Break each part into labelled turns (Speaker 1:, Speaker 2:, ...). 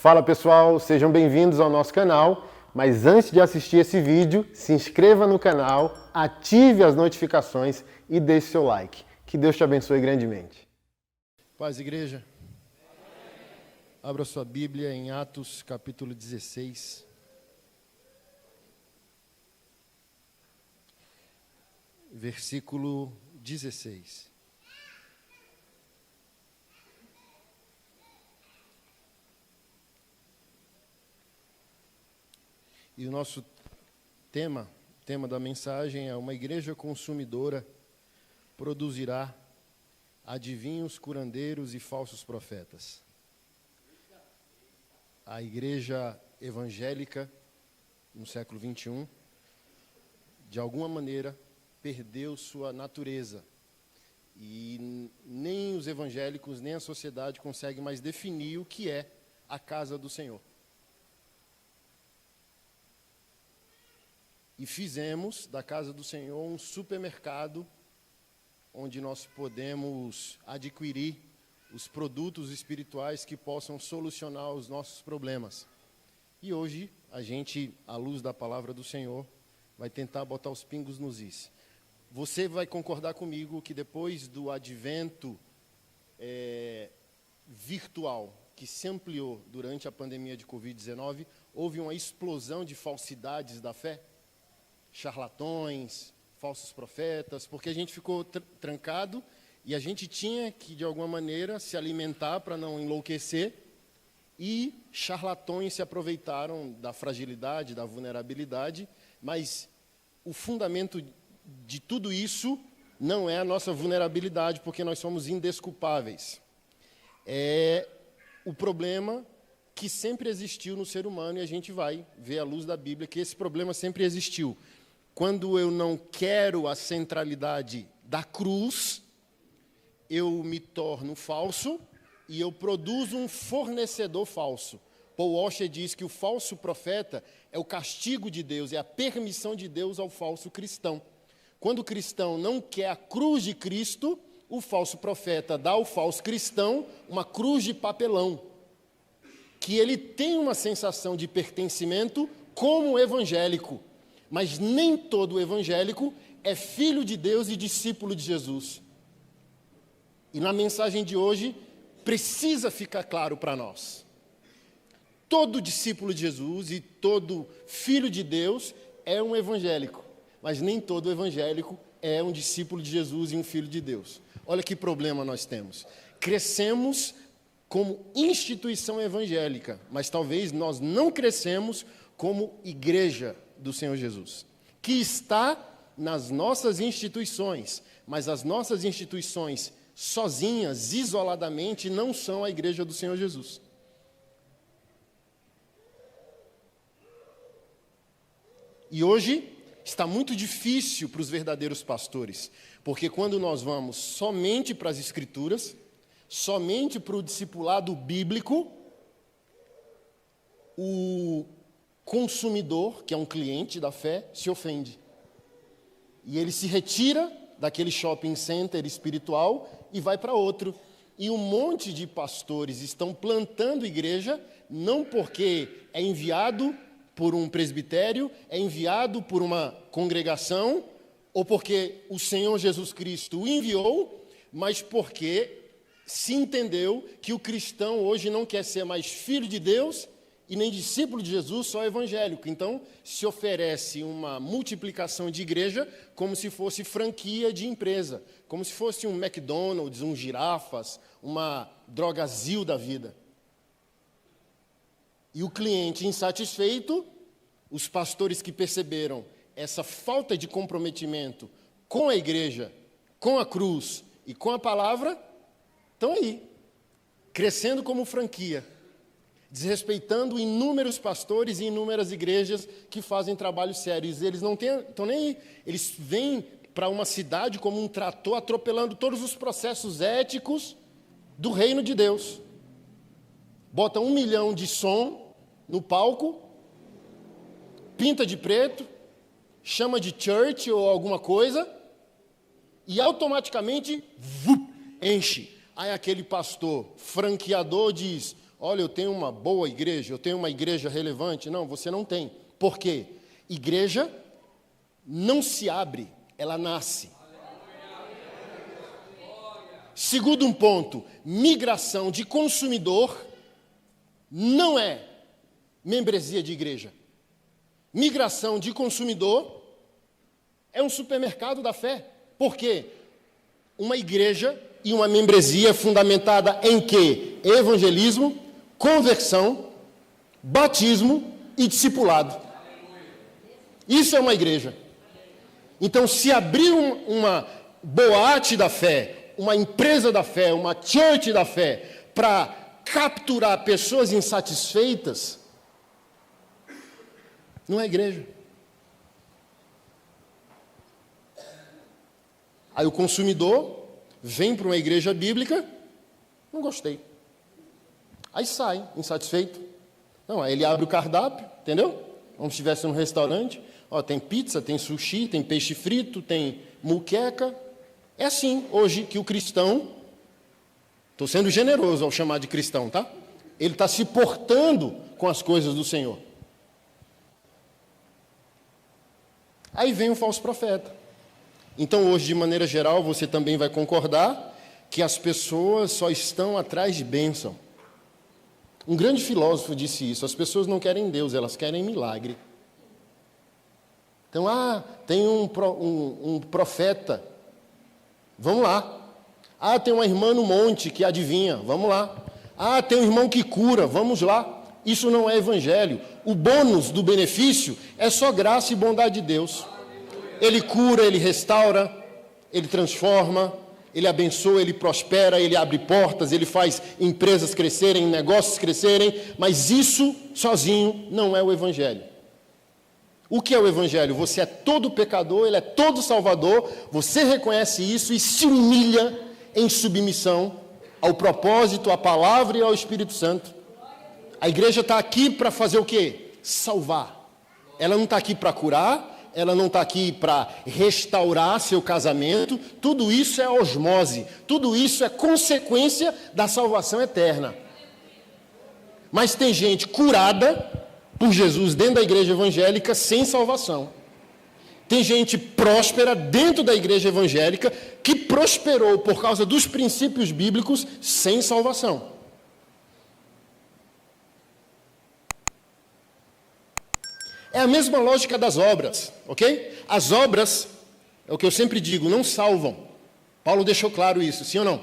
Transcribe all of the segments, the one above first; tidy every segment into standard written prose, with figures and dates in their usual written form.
Speaker 1: Fala pessoal, sejam bem-vindos ao nosso canal, mas antes de assistir esse vídeo, se inscreva no canal, ative as notificações e deixe seu like. Que Deus te abençoe grandemente.
Speaker 2: Paz, igreja. Abra sua Bíblia em Atos, capítulo 16. Versículo 16. E o nosso tema da mensagem é: uma igreja consumidora produzirá adivinhos, curandeiros e falsos profetas. A igreja evangélica, no século XXI, de alguma maneira, perdeu sua natureza. E nem os evangélicos, nem a sociedade conseguem mais definir o que é a casa do Senhor. E fizemos da casa do Senhor um supermercado onde nós podemos adquirir os produtos espirituais que possam solucionar os nossos problemas. E hoje, a gente, à luz da palavra do Senhor, vai tentar botar os pingos nos is. Você vai concordar comigo que depois do advento virtual, que se ampliou durante a pandemia de Covid-19, houve uma explosão de falsidades da fé? Charlatões, falsos profetas, porque a gente ficou trancado e a gente tinha que, de alguma maneira, se alimentar para não enlouquecer, e charlatões se aproveitaram da fragilidade, da vulnerabilidade, mas o fundamento de tudo isso não é a nossa vulnerabilidade, porque nós somos indesculpáveis. É o problema que sempre existiu no ser humano, e a gente vai ver à luz da Bíblia que esse problema sempre existiu. Quando eu não quero a centralidade da cruz, eu me torno falso e eu produzo um fornecedor falso. Paul Washer diz que o falso profeta é o castigo de Deus, é a permissão de Deus ao falso cristão. Quando o cristão não quer a cruz de Cristo, o falso profeta dá ao falso cristão uma cruz de papelão, que ele tem uma sensação de pertencimento como evangélico. Mas nem todo evangélico é filho de Deus e discípulo de Jesus. E na mensagem de hoje, precisa ficar claro para nós. Todo discípulo de Jesus e todo filho de Deus é um evangélico. Mas nem todo evangélico é um discípulo de Jesus e um filho de Deus. Olha que problema nós temos. Crescemos como instituição evangélica, mas talvez nós não crescemos como igreja do Senhor Jesus, que está nas nossas instituições, mas as nossas instituições sozinhas, isoladamente, não são a igreja do Senhor Jesus. E hoje está muito difícil para os verdadeiros pastores, porque quando nós vamos somente para as Escrituras, somente para o discipulado bíblico, o consumidor, que é um cliente da fé, se ofende. E ele se retira daquele shopping center espiritual e vai para outro. E um monte de pastores estão plantando igreja, não porque é enviado por um presbitério, é enviado por uma congregação, ou porque o Senhor Jesus Cristo o enviou, mas porque se entendeu que o cristão hoje não quer ser mais filho de Deus e nem discípulo de Jesus, só evangélico. Então, se oferece uma multiplicação de igreja como se fosse franquia de empresa, como se fosse um McDonald's, um Girafas, uma Drogazil da vida. E o cliente insatisfeito, os pastores que perceberam essa falta de comprometimento com a igreja, com a cruz e com a palavra, estão aí, crescendo como franquia, desrespeitando inúmeros pastores e inúmeras igrejas que fazem trabalhos sérios. Eles não estão nem aí. Eles vêm para uma cidade como um trator, atropelando todos os processos éticos do reino de Deus. Bota 1 milhão de som no palco, pinta de preto, chama de church ou alguma coisa, e automaticamente enche. Aí aquele pastor franqueador diz: olha, eu tenho uma boa igreja, eu tenho uma igreja relevante. Não, você não tem. Por quê? Igreja não se abre, ela nasce. Segundo um ponto, migração de consumidor não é membresia de igreja. Migração de consumidor é um supermercado da fé. Por quê? Uma igreja e uma membresia fundamentada em quê? Evangelismo, conversão, batismo e discipulado. Isso é uma igreja. Então, se abrir uma boate da fé, uma empresa da fé, uma church da fé, para capturar pessoas insatisfeitas, não é igreja. Aí o consumidor vem para uma igreja bíblica, não gostei. Aí sai, insatisfeito. Não, aí ele abre o cardápio, entendeu? Como se estivesse num restaurante. Ó, tem pizza, tem sushi, tem peixe frito, tem muqueca. É assim, hoje, que o cristão, estou sendo generoso ao chamar de cristão, tá? Ele está se portando com as coisas do Senhor. Aí vem o falso profeta. Então, hoje, de maneira geral, você também vai concordar que as pessoas só estão atrás de bênção. Um grande filósofo disse isso: as pessoas não querem Deus, elas querem milagre. Então, tem um profeta, vamos lá. Tem uma irmã no monte que adivinha, vamos lá. Tem um irmão que cura, vamos lá. Isso não é evangelho. O bônus do benefício é só graça e bondade de Deus. Ele cura, ele restaura, ele transforma, ele abençoa, ele prospera, ele abre portas, ele faz empresas crescerem, negócios crescerem, mas isso sozinho não é o evangelho. O que é o evangelho? Você é todo pecador, ele é todo salvador, você reconhece isso e se humilha em submissão ao propósito, à palavra e ao Espírito Santo. A igreja está aqui para fazer o quê? Salvar. Ela não está aqui para curar, ela não está aqui para restaurar seu casamento. Tudo isso é osmose, tudo isso é consequência da salvação eterna. Mas tem gente curada por Jesus dentro da igreja evangélica sem salvação. Tem gente próspera dentro da igreja evangélica que prosperou por causa dos princípios bíblicos sem salvação. É a mesma lógica das obras, ok? As obras, é o que eu sempre digo, não salvam. Paulo deixou claro isso, sim ou não?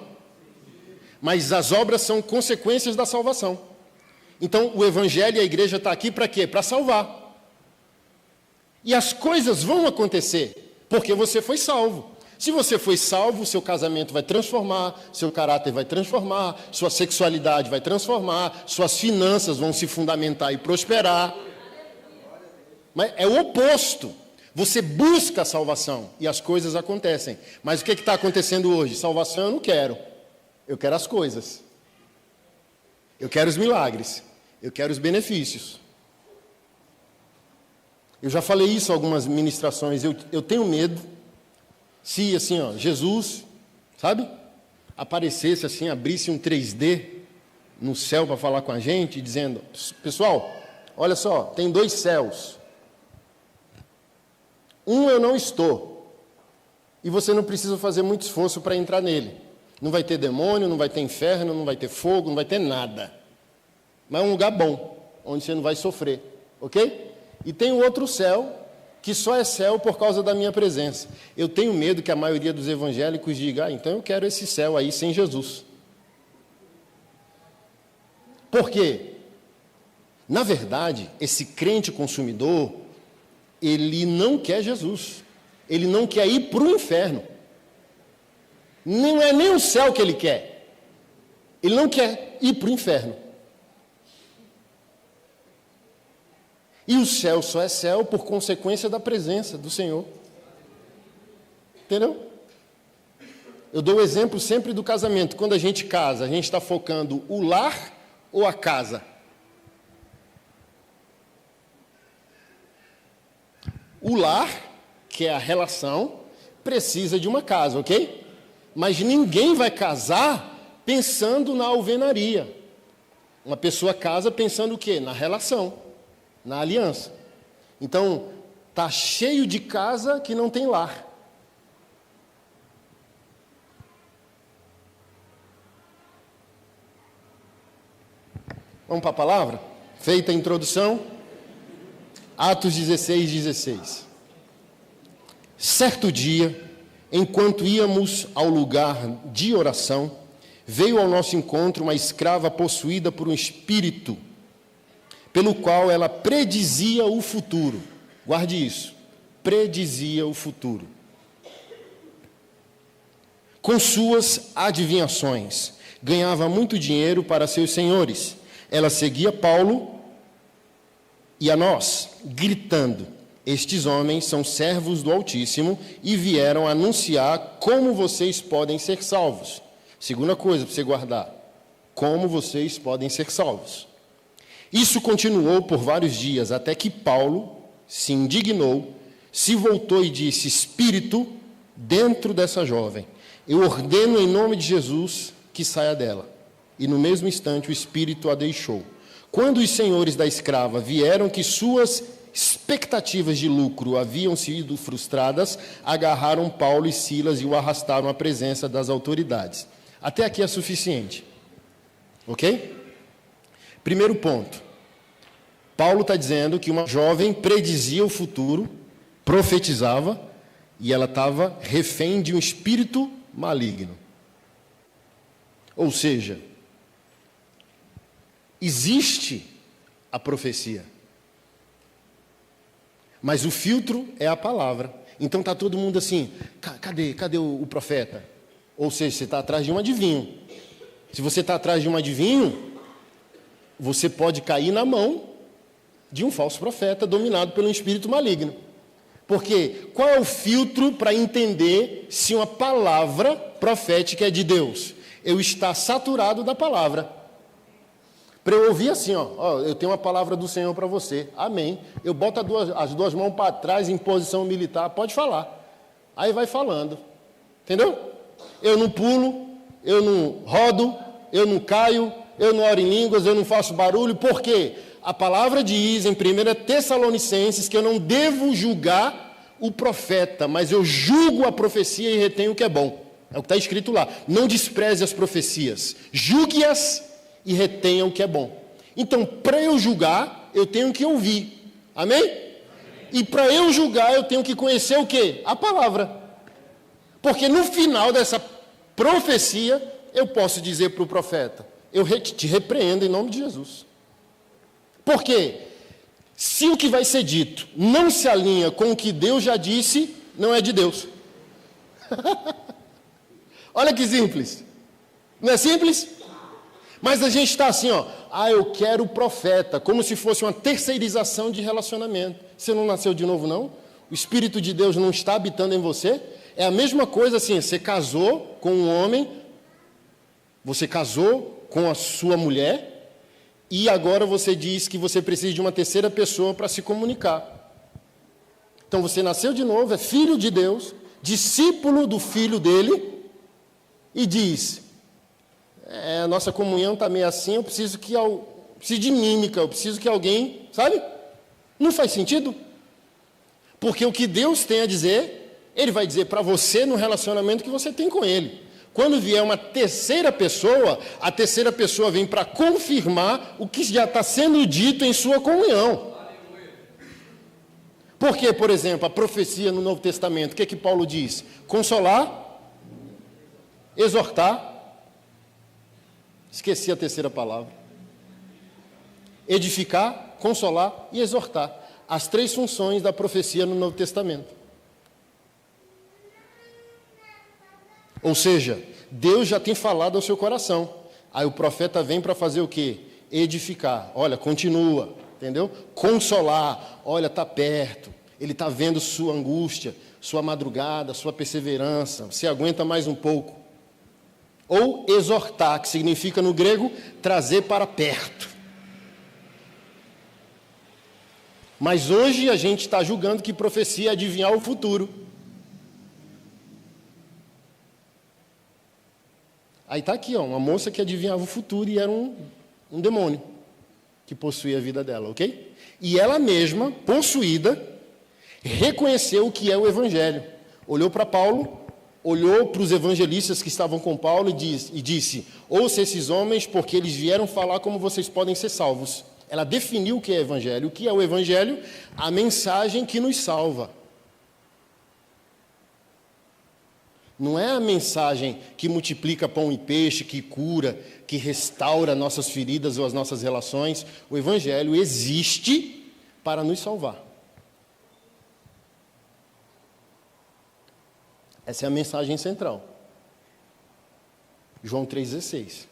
Speaker 2: Mas as obras são consequências da salvação. Então, o evangelho e a igreja está aqui para quê? Para salvar. E as coisas vão acontecer, porque você foi salvo. Se você foi salvo, seu casamento vai transformar, seu caráter vai transformar, sua sexualidade vai transformar, suas finanças vão se fundamentar e prosperar. Mas é o oposto. Você busca a salvação e as coisas acontecem. Mas o que está acontecendo hoje? Salvação eu não quero. Eu quero as coisas. Eu quero os milagres. Eu quero os benefícios. Eu já falei isso em algumas ministrações. Eu tenho medo se, assim, Jesus, sabe? Aparecesse assim, abrisse um 3D no céu para falar com a gente, dizendo: pessoal, olha só, tem 2 céus. Um eu não estou, e você não precisa fazer muito esforço para entrar nele. Não vai ter demônio, não vai ter inferno, não vai ter fogo, não vai ter nada. Mas é um lugar bom, onde você não vai sofrer, ok? E tem o outro céu, que só é céu por causa da minha presença. Eu tenho medo que a maioria dos evangélicos diga: então eu quero esse céu aí sem Jesus. Por quê? Na verdade, esse crente consumidor, ele não quer Jesus. Ele não quer ir para o inferno. Não é nem o céu que ele quer. Ele não quer ir para o inferno. E o céu só é céu por consequência da presença do Senhor. Entendeu? Eu dou o exemplo sempre do casamento. Quando a gente casa, a gente está focando o lar ou a casa? O lar, que é a relação, precisa de uma casa, ok? Mas ninguém vai casar pensando na alvenaria. Uma pessoa casa pensando o quê? Na relação, na aliança. Então, tá cheio de casa que não tem lar. Vamos para a palavra? Feita a introdução, Atos 16, 16. Certo dia, enquanto íamos ao lugar de oração, veio ao nosso encontro uma escrava possuída por um espírito, pelo qual ela predizia o futuro. Guarde isso, predizia o futuro. Com suas adivinhações, ganhava muito dinheiro para seus senhores. Ela seguia Paulo e a nós, gritando: estes homens são servos do Altíssimo e vieram anunciar como vocês podem ser salvos. Segunda coisa para você guardar: como vocês podem ser salvos. Isso continuou por vários dias, até que Paulo se indignou, se voltou e disse: Espírito, dentro dessa jovem, eu ordeno em nome de Jesus que saia dela. E no mesmo instante o Espírito a deixou. Quando os senhores da escrava vieram que suas expectativas de lucro haviam sido frustradas, agarraram Paulo e Silas e o arrastaram à presença das autoridades. Até aqui é suficiente. Ok? Primeiro ponto. Paulo está dizendo que uma jovem predizia o futuro, profetizava, e ela estava refém de um espírito maligno. Ou seja, existe a profecia, mas o filtro é a palavra. Então está todo mundo assim: cadê o profeta? Ou seja, você está atrás de um adivinho. Se você está atrás de um adivinho, você pode cair na mão de um falso profeta dominado pelo espírito maligno. Porque qual é o filtro para entender se uma palavra profética é de Deus? Eu estar saturado da palavra. Para eu ouvir assim, eu tenho uma palavra do Senhor para você, amém. Eu boto as duas mãos para trás em posição militar, pode falar. Aí vai falando, entendeu? Eu não pulo, eu não rodo, eu não caio, eu não oro em línguas, eu não faço barulho. Por quê? A palavra diz em 1 Tessalonicenses que eu não devo julgar o profeta, mas eu julgo a profecia e retenho o que é bom. É o que está escrito lá. Não despreze as profecias, julgue-as e retenha o que é bom. Então, para eu julgar, eu tenho que ouvir. Amém? E para eu julgar, eu tenho que conhecer o quê? A palavra. Porque no final dessa profecia, eu posso dizer para o profeta: eu te repreendo em nome de Jesus. Por quê? Se o que vai ser dito não se alinha com o que Deus já disse, não é de Deus. Olha que simples. Não é simples? Mas a gente está assim, eu quero o profeta, como se fosse uma terceirização de relacionamento. Você não nasceu de novo, não? O Espírito de Deus não está habitando em você? É a mesma coisa assim, você casou com um homem, você casou com a sua mulher, e agora você diz que você precisa de uma terceira pessoa para se comunicar. Então você nasceu de novo, é filho de Deus, discípulo do filho dele, e diz: a nossa comunhão está meio assim, eu preciso de mímica, eu preciso que alguém, sabe? Não faz sentido. Porque o que Deus tem a dizer, Ele vai dizer para você no relacionamento que você tem com Ele. Quando vier uma terceira pessoa, a terceira pessoa vem para confirmar o que já está sendo dito em sua comunhão. Porque, por exemplo, a profecia no Novo Testamento, o que Paulo diz? Consolar, exortar. Esqueci a terceira palavra. Edificar, consolar e exortar. As três funções da profecia no Novo Testamento. Ou seja, Deus já tem falado ao seu coração. Aí o profeta vem para fazer o quê? Edificar. Olha, continua, entendeu? Consolar. Olha, está perto. Ele está vendo sua angústia, sua madrugada, sua perseverança. Você aguenta mais um pouco. Ou exortar, que significa no grego trazer para perto. Mas hoje a gente está julgando que profecia é adivinhar o futuro. Aí está aqui, uma moça que adivinhava o futuro e era um um demônio que possuía a vida dela, ok? E ela mesma, possuída, reconheceu o que é o Evangelho. Olhou para Paulo, olhou para os evangelistas que estavam com Paulo e disse: ouça esses homens, porque eles vieram falar como vocês podem ser salvos. Ela definiu o que é Evangelho. O que é o Evangelho? A mensagem que nos salva. Não é a mensagem que multiplica pão e peixe, que cura, que restaura nossas feridas ou as nossas relações. O Evangelho existe para nos salvar. Essa é a mensagem central. João 3,16.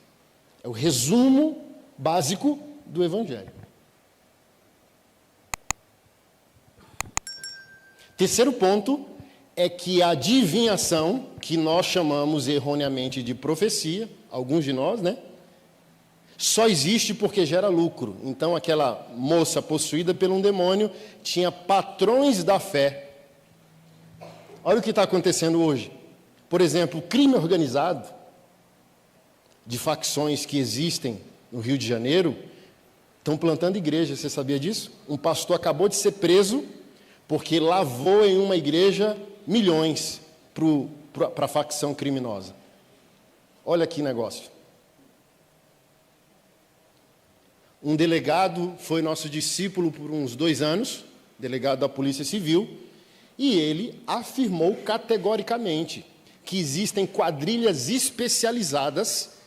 Speaker 2: É o resumo básico do Evangelho. Terceiro ponto é que a adivinhação, que nós chamamos erroneamente de profecia, alguns de nós, né? Só existe porque gera lucro. Então, aquela moça possuída por um demônio tinha patrões da fé. Olha o que está acontecendo hoje. Por exemplo, o crime organizado de facções que existem no Rio de Janeiro estão plantando igreja. Você sabia disso? Um pastor acabou de ser preso porque lavou em uma igreja milhões para a facção criminosa. Olha que negócio. Um delegado foi nosso discípulo por uns 2 anos, delegado da Polícia Civil, e ele afirmou categoricamente que existem quadrilhas especializadas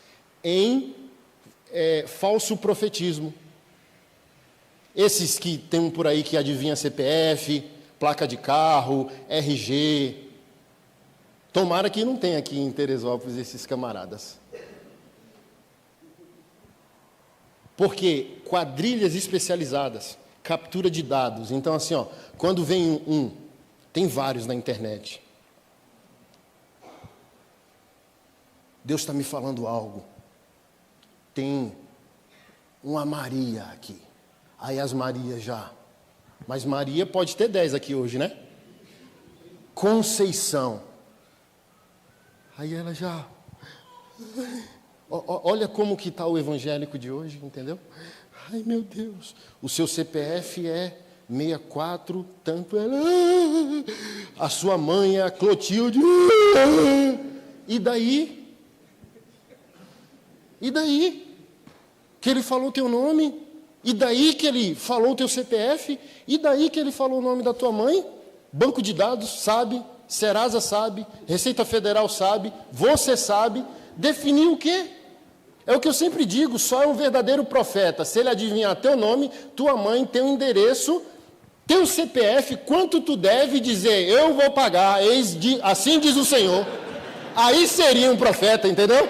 Speaker 2: em falso profetismo. Esses que tem um por aí que adivinha CPF, placa de carro, RG. Tomara que não tenha aqui em Teresópolis esses camaradas. Porque quadrilhas especializadas, captura de dados. Então, assim, ó, quando vem tem vários na internet. Deus está me falando algo. Tem uma Maria aqui. Aí as Marias já. Mas Maria pode ter 10 aqui hoje, né? Conceição. Aí ela já... Olha como que está o evangélico de hoje, entendeu? Ai, meu Deus. O seu CPF é 64, tanto ela... A sua mãe é a Clotilde. E daí? E daí? Que ele falou teu nome? E daí que ele falou o teu CPF? E daí que ele falou o nome da tua mãe? Banco de dados sabe, Serasa sabe, Receita Federal sabe, você sabe. Definiu o quê? É o que eu sempre digo, só é um verdadeiro profeta se ele adivinhar teu nome, tua mãe, teu endereço, teu CPF, quanto tu deve dizer, eu vou pagar, assim diz o Senhor. Aí seria um profeta, entendeu?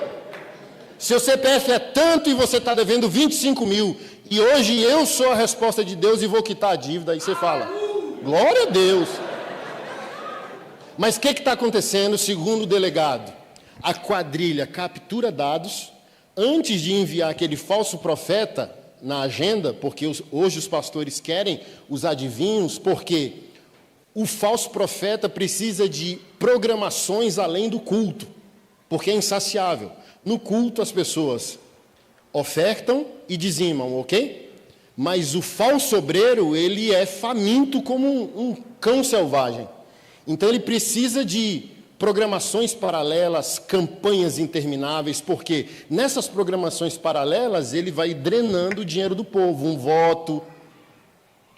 Speaker 2: Seu CPF é tanto e você está devendo 25 mil. E hoje eu sou a resposta de Deus e vou quitar a dívida. Aí você fala, glória a Deus. Mas o que está acontecendo segundo o delegado? A quadrilha captura dados antes de enviar aquele falso profeta na agenda, porque hoje os pastores querem os adivinhos, porque o falso profeta precisa de programações além do culto, porque é insaciável. No culto as pessoas ofertam e dizimam, ok? Mas o falso obreiro, ele é faminto como um cão selvagem. Então ele precisa de programações paralelas, campanhas intermináveis, porque nessas programações paralelas ele vai drenando o dinheiro do povo, um voto,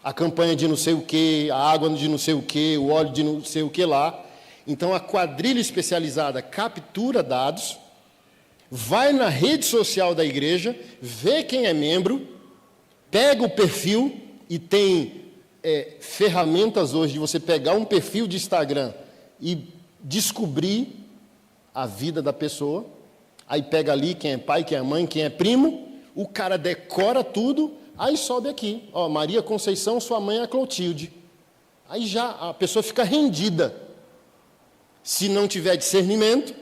Speaker 2: a campanha de não sei o quê, a água de não sei o quê, o óleo de não sei o que lá. Então a quadrilha especializada captura dados, vai na rede social da igreja, vê quem é membro, pega o perfil, e tem ferramentas hoje de você pegar um perfil de Instagram e descobrir a vida da pessoa. Aí pega ali quem é pai, quem é mãe, quem é primo, o cara decora tudo, aí sobe aqui, ó, Maria Conceição, sua mãe é a Clotilde. Aí já a pessoa fica rendida. Se não tiver discernimento,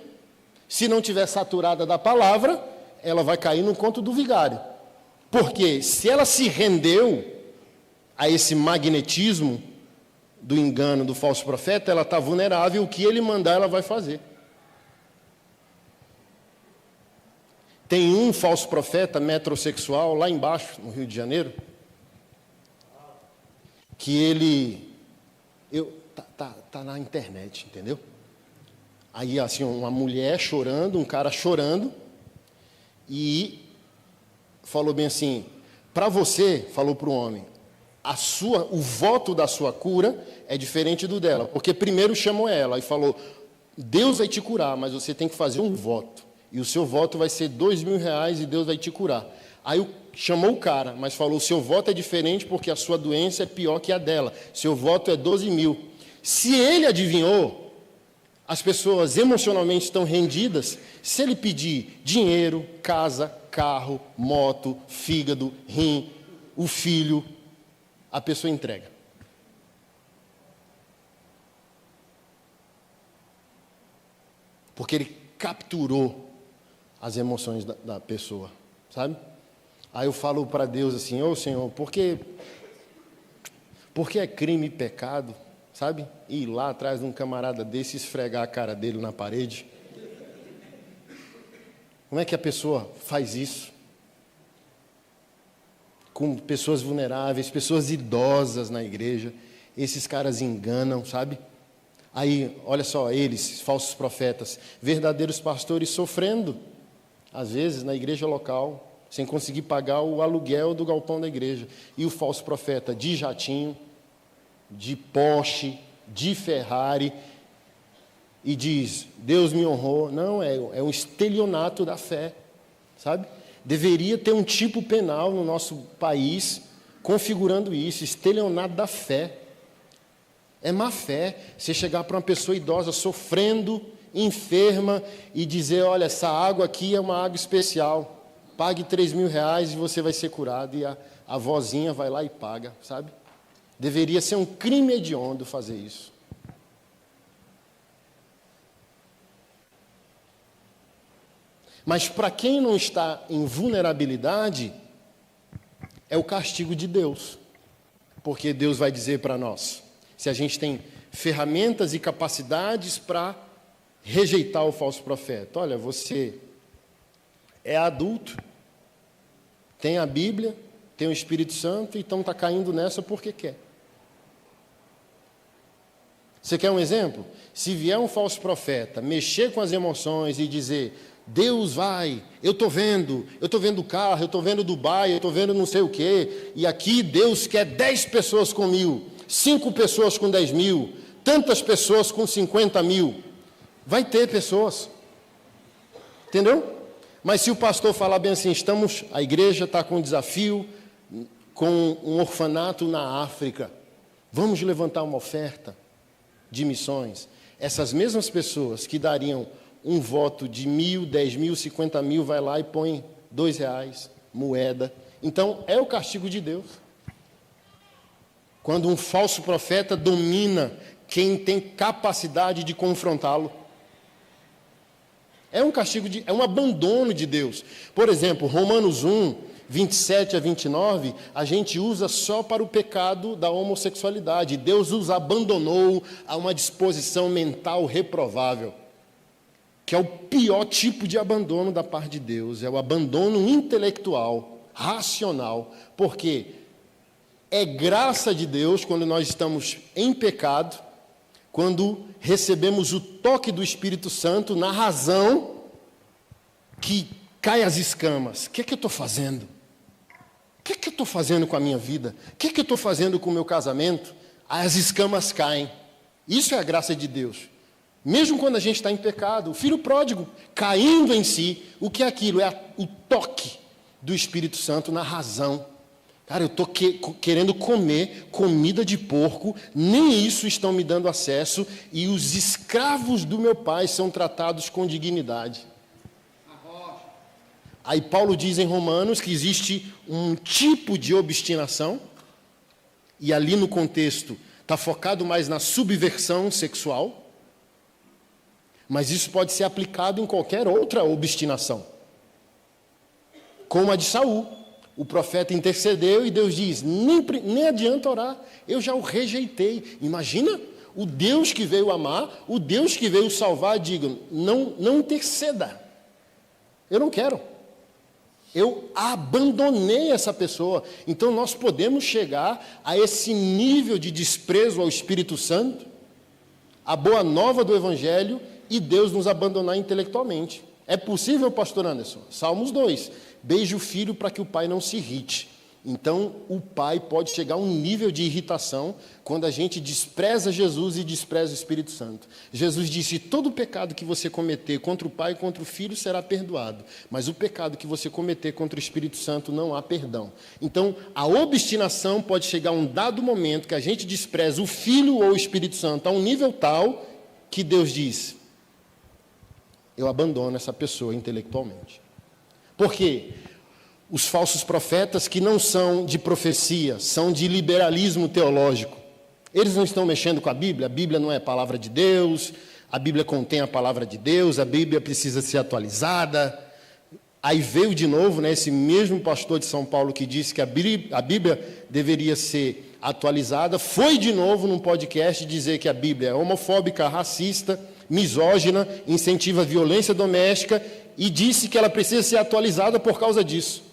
Speaker 2: se não tiver saturada da palavra, ela vai cair no conto do vigário. Porque se ela se rendeu a esse magnetismo do engano do falso profeta, ela está vulnerável, o que ele mandar ela vai fazer. Tem um falso profeta metrosexual lá embaixo, no Rio de Janeiro, que ele... Tá na internet, entendeu? Aí, assim, uma mulher chorando, um cara chorando, e falou bem assim, para você, falou para o homem, o voto da sua cura é diferente do dela, porque primeiro chamou ela e falou, Deus vai te curar, mas você tem que fazer um voto, e o seu voto vai ser R$2.000 e Deus vai te curar. Aí chamou o cara, mas falou, o seu voto é diferente porque a sua doença é pior que a dela, seu voto é 12 mil. Se ele adivinhou, as pessoas emocionalmente estão rendidas, se ele pedir dinheiro, casa, carro, moto, fígado, rim, o filho, a pessoa entrega. Porque ele capturou as emoções da pessoa, sabe? Aí eu falo para Deus assim, ô Senhor, porque é crime e pecado, sabe? Ir lá atrás de um camarada desse, esfregar a cara dele na parede. Como é que a pessoa faz isso? Com pessoas vulneráveis, pessoas idosas na igreja, esses caras enganam, sabe? Aí, olha só, eles, falsos profetas, verdadeiros pastores sofrendo, às vezes, na igreja local, sem conseguir pagar o aluguel do galpão da igreja. E o falso profeta de jatinho, de Porsche, de Ferrari, e diz, Deus me honrou. Não, é um estelionato da fé, sabe? Deveria ter um tipo penal no nosso país configurando isso, estelionato da fé. É má fé você chegar para uma pessoa idosa sofrendo, enferma, e dizer, olha, essa água aqui é uma água especial, pague R$3.000 e você vai ser curado, e a vozinha vai lá e paga, sabe? Deveria ser um crime hediondo fazer isso. Mas para quem não está em vulnerabilidade, é o castigo de Deus. Porque Deus vai dizer para nós, se a gente tem ferramentas e capacidades para rejeitar o falso profeta. Olha, você é adulto, tem a Bíblia, tem o Espírito Santo, então está caindo nessa porque quer. Você quer um exemplo? Se vier um falso profeta, mexer com as emoções e dizer, Deus vai, eu estou vendo o carro, eu estou vendo Dubai, eu estou vendo não sei o quê, e aqui Deus quer 10 pessoas com 1.000, 5 pessoas com 10.000, tantas pessoas com 50.000. Vai ter pessoas, entendeu? Mas se o pastor falar bem assim, a igreja está com um desafio, com um orfanato na África, vamos levantar uma oferta de missões. Essas mesmas pessoas que dariam um voto de 1.000, 10.000, 50.000, vai lá e põe R$2, moeda. Então, é o castigo de Deus. Quando um falso profeta domina quem tem capacidade de confrontá-lo. É um castigo, é um abandono de Deus. Por exemplo, Romanos 1, 27 a 29, a gente usa só para o pecado da homossexualidade. Deus os abandonou a uma disposição mental reprovável, que é o pior tipo de abandono da parte de Deus, é o abandono intelectual, racional, porque é graça de Deus quando nós estamos em pecado, quando recebemos o toque do Espírito Santo na razão, que cai as escamas. O que é que eu estou fazendo? O que é que eu estou fazendo com a minha vida? O que é que eu estou fazendo com o meu casamento? As escamas caem. Isso é a graça de Deus. Mesmo quando a gente está em pecado, o filho pródigo caindo em si, o que é aquilo? É o toque do Espírito Santo na razão. Cara, eu estou querendo comer comida de porco, nem isso estão me dando acesso, e os escravos do meu pai são tratados com dignidade. Aí Paulo diz em Romanos que existe um tipo de obstinação, e ali no contexto está focado mais na subversão sexual, mas isso pode ser aplicado em qualquer outra obstinação, como a de Saul. O profeta intercedeu e Deus diz, nem adianta orar, eu já o rejeitei. Imagina, o Deus que veio amar, o Deus que veio salvar, diga, não interceda, eu não quero. Eu abandonei essa pessoa. Então, nós podemos chegar a esse nível de desprezo ao Espírito Santo, a boa nova do Evangelho, e Deus nos abandonar intelectualmente. É possível, pastor Anderson? Salmos 2. Beije o filho para que o pai não se irrite. Então, o pai pode chegar a um nível de irritação quando a gente despreza Jesus e despreza o Espírito Santo. Jesus disse: todo pecado que você cometer contra o pai e contra o filho será perdoado, mas o pecado que você cometer contra o Espírito Santo não há perdão. Então, a obstinação pode chegar a um dado momento que a gente despreza o filho ou o Espírito Santo a um nível tal que Deus diz: eu abandono essa pessoa intelectualmente. Por quê? Os falsos profetas, que não são de profecia, são de liberalismo teológico. Eles não estão mexendo com a Bíblia não é a palavra de Deus, a Bíblia contém a palavra de Deus, a Bíblia precisa ser atualizada. Aí veio de novo, esse mesmo pastor de São Paulo que disse que a Bíblia deveria ser atualizada, foi de novo num podcast dizer que a Bíblia é homofóbica, racista, misógina, incentiva a violência doméstica, e disse que ela precisa ser atualizada por causa disso.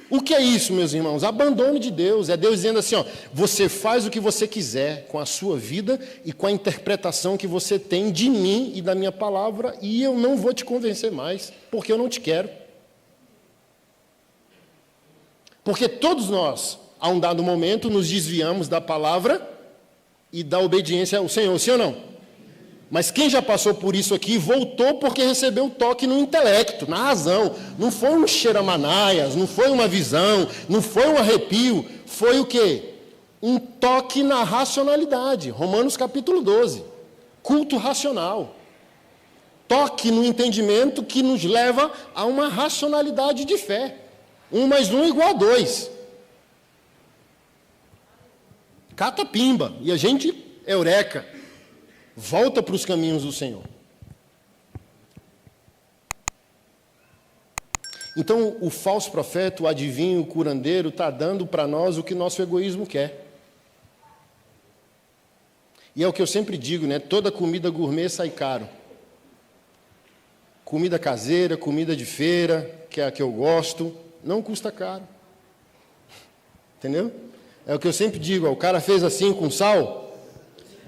Speaker 2: O que é isso, meus irmãos? Abandono de Deus. É Deus dizendo assim, você faz o que você quiser com a sua vida e com a interpretação que você tem de mim e da minha palavra, e eu não vou te convencer mais, porque eu não te quero. Porque todos nós, a um dado momento, nos desviamos da palavra e da obediência ao Senhor, sim ou não? Mas quem já passou por isso aqui, voltou porque recebeu o toque no intelecto, na razão. Não foi um cheiramanaias, não foi uma visão, não foi um arrepio. Foi o quê? Um toque na racionalidade. Romanos capítulo 12. Culto racional. Toque no entendimento que nos leva a uma racionalidade de fé. 1 mais 1 igual a 2. Catapimba. E a gente, eureka. Volta para os caminhos do Senhor. Então, o falso profeta, o adivinho, o curandeiro, está dando para nós o que nosso egoísmo quer. E é o que eu sempre digo, toda comida gourmet sai caro. Comida caseira, comida de feira, que é a que eu gosto, não custa caro. Entendeu? É o que eu sempre digo, o cara fez assim com sal,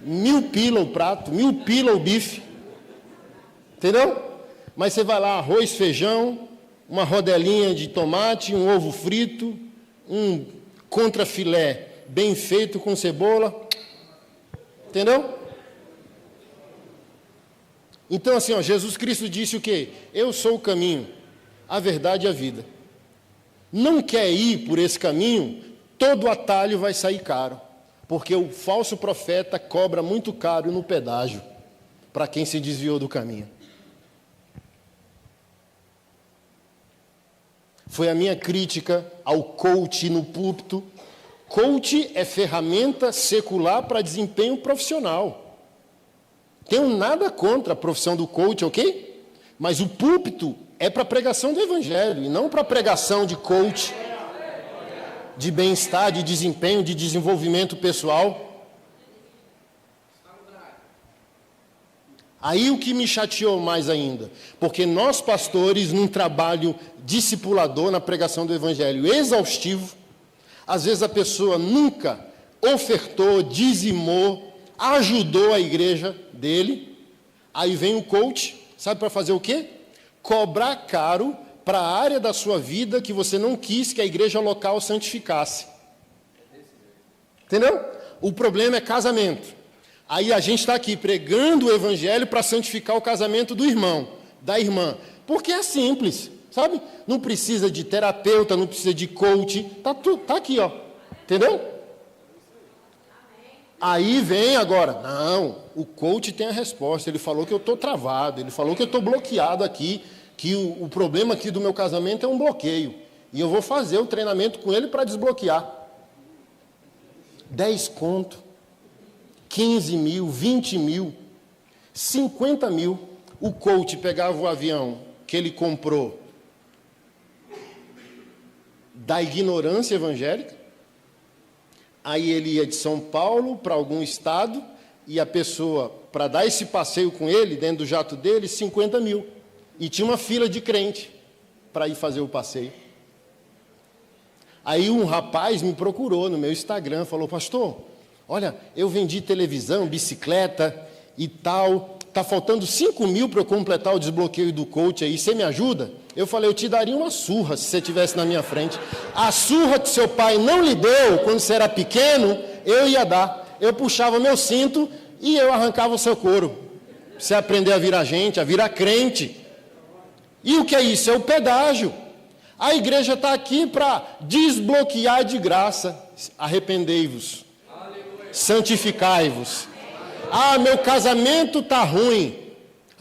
Speaker 2: 1.000 pila o prato, 1.000 pila o bife. Entendeu? Mas você vai lá, arroz, feijão, uma rodelinha de tomate, um ovo frito, um contrafilé bem feito com cebola. Entendeu? Então, assim, Jesus Cristo disse o quê? Eu sou o caminho, a verdade e a vida. Não quer ir por esse caminho, todo atalho vai sair caro. Porque o falso profeta cobra muito caro no pedágio para quem se desviou do caminho. Foi a minha crítica ao coach no púlpito. Coach é ferramenta secular para desempenho profissional. Tenho nada contra a profissão do coach, ok? Mas o púlpito é para pregação do evangelho e não para pregação de coach, de bem-estar, de desempenho, de desenvolvimento pessoal. Aí o que me chateou mais ainda, porque nós pastores, num trabalho discipulador na pregação do evangelho exaustivo, às vezes a pessoa nunca ofertou, dizimou, ajudou a igreja dele, aí vem o coach, sabe para fazer o quê? Cobrar caro para a área da sua vida que você não quis que a igreja local santificasse. Entendeu? O problema é casamento. Aí a gente está aqui pregando o evangelho para santificar o casamento do irmão, da irmã. Porque é simples, sabe? Não precisa de terapeuta, não precisa de coach. Tá aqui, Entendeu? Aí vem agora. Não, o coach tem a resposta. Ele falou que eu estou travado, ele falou que eu estou bloqueado aqui, que o problema aqui do meu casamento é um bloqueio. E eu vou fazer o treinamento com ele para desbloquear. 10 conto, 15 mil, 20 mil, 50 mil. O coach pegava o avião que ele comprou da ignorância evangélica, aí ele ia de São Paulo para algum estado, e a pessoa, para dar esse passeio com ele, dentro do jato dele, 50 mil. E tinha uma fila de crente. para ir fazer o passeio. Aí um rapaz me procurou no meu Instagram, falou, pastor, olha, eu vendi televisão, bicicleta e tal, está faltando 5 mil para eu completar o desbloqueio do coach aí, você me ajuda? Eu falei, eu te daria uma surra se você estivesse na minha frente. A surra que seu pai não lhe deu quando você era pequeno, eu ia dar. Eu puxava meu cinto e eu arrancava o seu couro. Você aprender a virar gente, a virar crente. E o que é isso? É o pedágio. A igreja está aqui para desbloquear de graça. Arrependei-vos. Santificai-vos. Ah, meu casamento está ruim.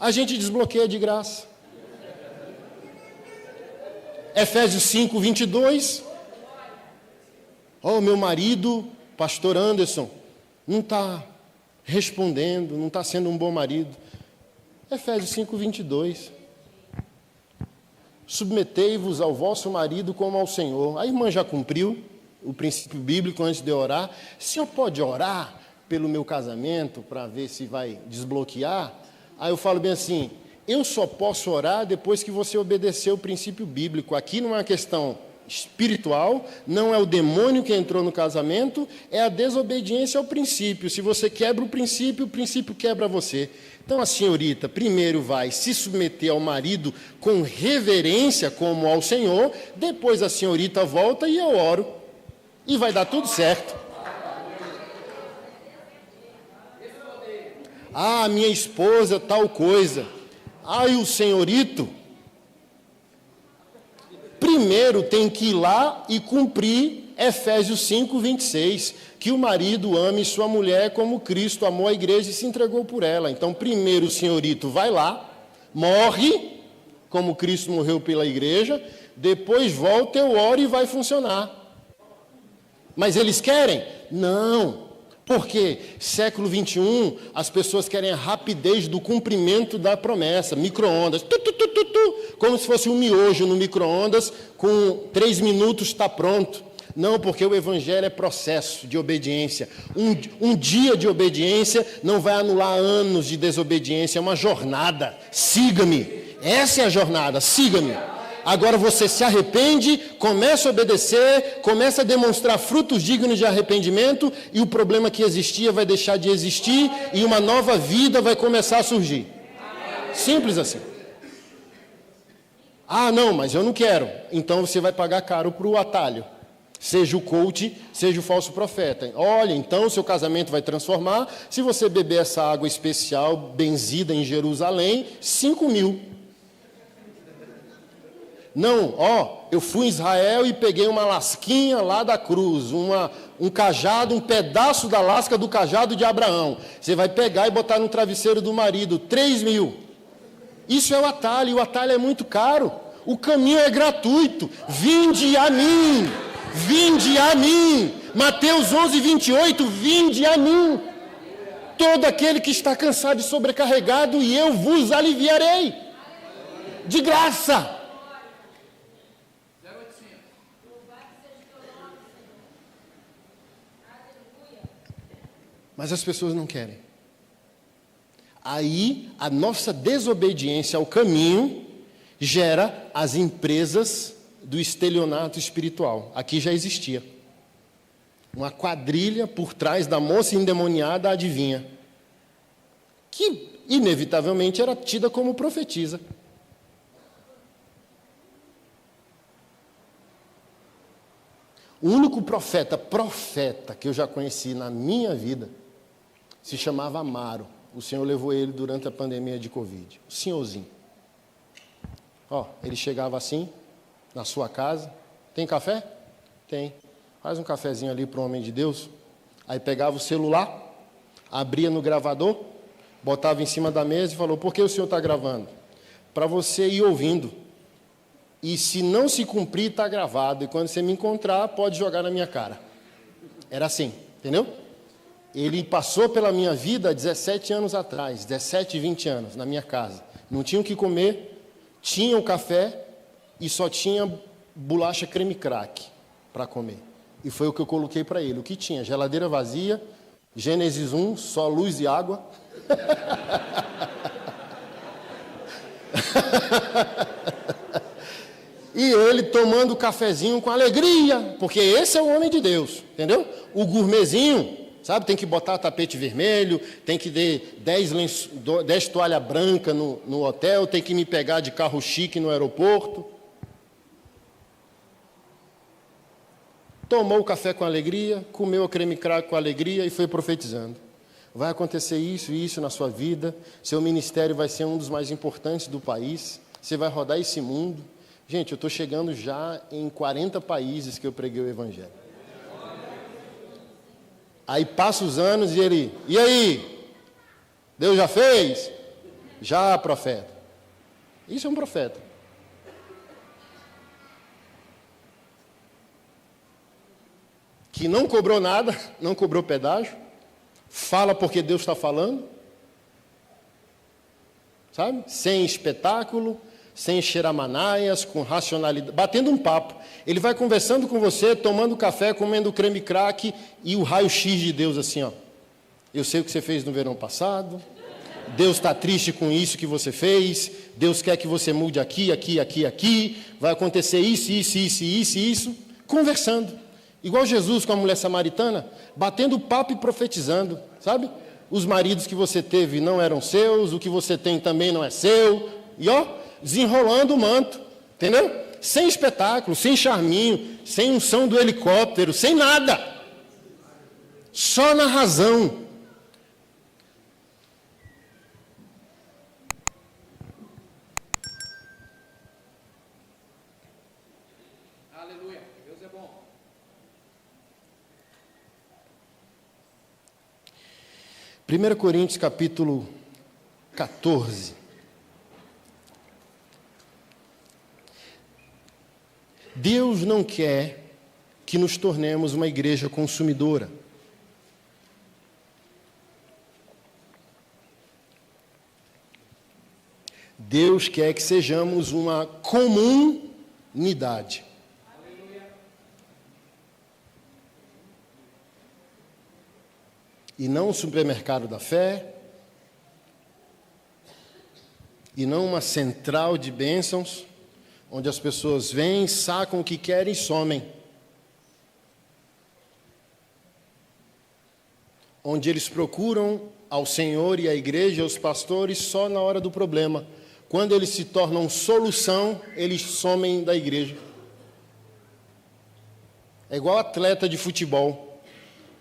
Speaker 2: A gente desbloqueia de graça. Efésios 5, 22. Oh, meu marido, pastor Anderson, não está respondendo, não está sendo um bom marido. Efésios 5, 22. Submetei-vos ao vosso marido como ao Senhor. A irmã já cumpriu o princípio bíblico antes de orar. O senhor pode orar pelo meu casamento para ver se vai desbloquear? Aí eu falo bem assim, eu só posso orar depois que você obedecer o princípio bíblico. Aqui não é uma questão espiritual, não é o demônio que entrou no casamento, é a desobediência ao princípio. Se você quebra o princípio quebra você. Então a senhorita primeiro vai se submeter ao marido com reverência como ao Senhor, depois a senhorita volta e eu oro. E vai dar tudo certo. Ah, minha esposa tal coisa. Ah, e o senhorito primeiro tem que ir lá e cumprir Efésios 5, 26, que o marido ame sua mulher como Cristo amou a igreja e se entregou por ela. Então, primeiro o senhorito vai lá, morre, como Cristo morreu pela igreja, depois volta, eu oro e vai funcionar. Mas eles querem? Não. Porque século 21, as pessoas querem a rapidez do cumprimento da promessa, micro-ondas, como se fosse um miojo no micro-ondas, com 3 minutos está pronto. Não, porque o evangelho é processo de obediência. Um dia de obediência não vai anular anos de desobediência, é uma jornada. Siga-me. Essa é a jornada, siga-me. Agora você se arrepende, começa a obedecer, começa a demonstrar frutos dignos de arrependimento e o problema que existia vai deixar de existir e uma nova vida vai começar a surgir. Simples assim. Ah, não, mas eu não quero. Então você vai pagar caro para o atalho. Seja o coach, seja o falso profeta. Olha, então o seu casamento vai transformar. Se você beber essa água especial, benzida em Jerusalém, 5 mil. Não, eu fui em Israel e peguei uma lasquinha lá da cruz, um cajado, um pedaço da lasca do cajado de Abraão. Você vai pegar e botar no travesseiro do marido, 3 mil. Isso é o atalho, e o atalho é muito caro. O caminho é gratuito. Vinde a mim, vinde a mim. Mateus 11, 28, vinde a mim. Todo aquele que está cansado e sobrecarregado, e eu vos aliviarei. De graça. Mas as pessoas não querem. Aí, a nossa desobediência ao caminho gera as empresas do estelionato espiritual. Aqui já existia. Uma quadrilha por trás da moça endemoniada adivinha, que inevitavelmente era tida como profetisa. O único profeta que eu já conheci na minha vida se chamava Amaro. O Senhor levou ele durante a pandemia de Covid. O senhorzinho. Ele chegava assim, na sua casa. Tem café? Tem. Faz um cafezinho ali para o homem de Deus. Aí pegava o celular, abria no gravador, botava em cima da mesa e falou, por que o senhor está gravando? Para você ir ouvindo. E se não se cumprir, está gravado. E quando você me encontrar, pode jogar na minha cara. Era assim, entendeu? Ele passou pela minha vida há 17 anos atrás, 17, 20 anos, na minha casa. Não tinha o que comer, tinha o café e só tinha bolacha creme crack para comer. E foi o que eu coloquei para ele. O que tinha? Geladeira vazia, Gênesis 1, só luz e água. E ele tomando cafezinho com alegria, porque esse é o homem de Deus, entendeu? O gourmetzinho, sabe, tem que botar tapete vermelho, tem que ter 10 toalhas brancas no hotel, tem que me pegar de carro chique no aeroporto. Tomou o café com alegria, comeu a creme crack com alegria e foi profetizando. Vai acontecer isso e isso na sua vida, seu ministério vai ser um dos mais importantes do país, você vai rodar esse mundo. Gente, eu estou chegando já em 40 países que eu preguei o Evangelho. Aí passa os anos e ele, e aí? Deus já fez? Já, profeta. Isso é um profeta. Que não cobrou nada, não cobrou pedágio, fala porque Deus está falando, sabe? Sem espetáculo, sem xeramanaias, com racionalidade, batendo um papo. Ele vai conversando com você, tomando café, comendo creme crack e o raio-x de Deus assim, ó. Eu sei o que você fez no verão passado, Deus está triste com isso que você fez, Deus quer que você mude aqui, aqui, aqui, aqui, vai acontecer isso, isso, isso, isso, isso, conversando. Igual Jesus com a mulher samaritana, batendo papo e profetizando, sabe? Os maridos que você teve não eram seus, o que você tem também não é seu, e ó, desenrolando o manto, entendeu? Sem espetáculo, sem charminho, sem unção do helicóptero, sem nada. Só na razão.
Speaker 3: Aleluia, Deus é bom.
Speaker 2: 1 Coríntios capítulo 14. Deus não quer que nos tornemos uma igreja consumidora. Deus quer que sejamos uma comunidade. E não um supermercado da fé, e não uma central de bênçãos, onde as pessoas vêm, sacam o que querem e somem. Onde eles procuram ao Senhor e à igreja, aos pastores, só na hora do problema. Quando eles se tornam solução, eles somem da igreja. É igual atleta de futebol.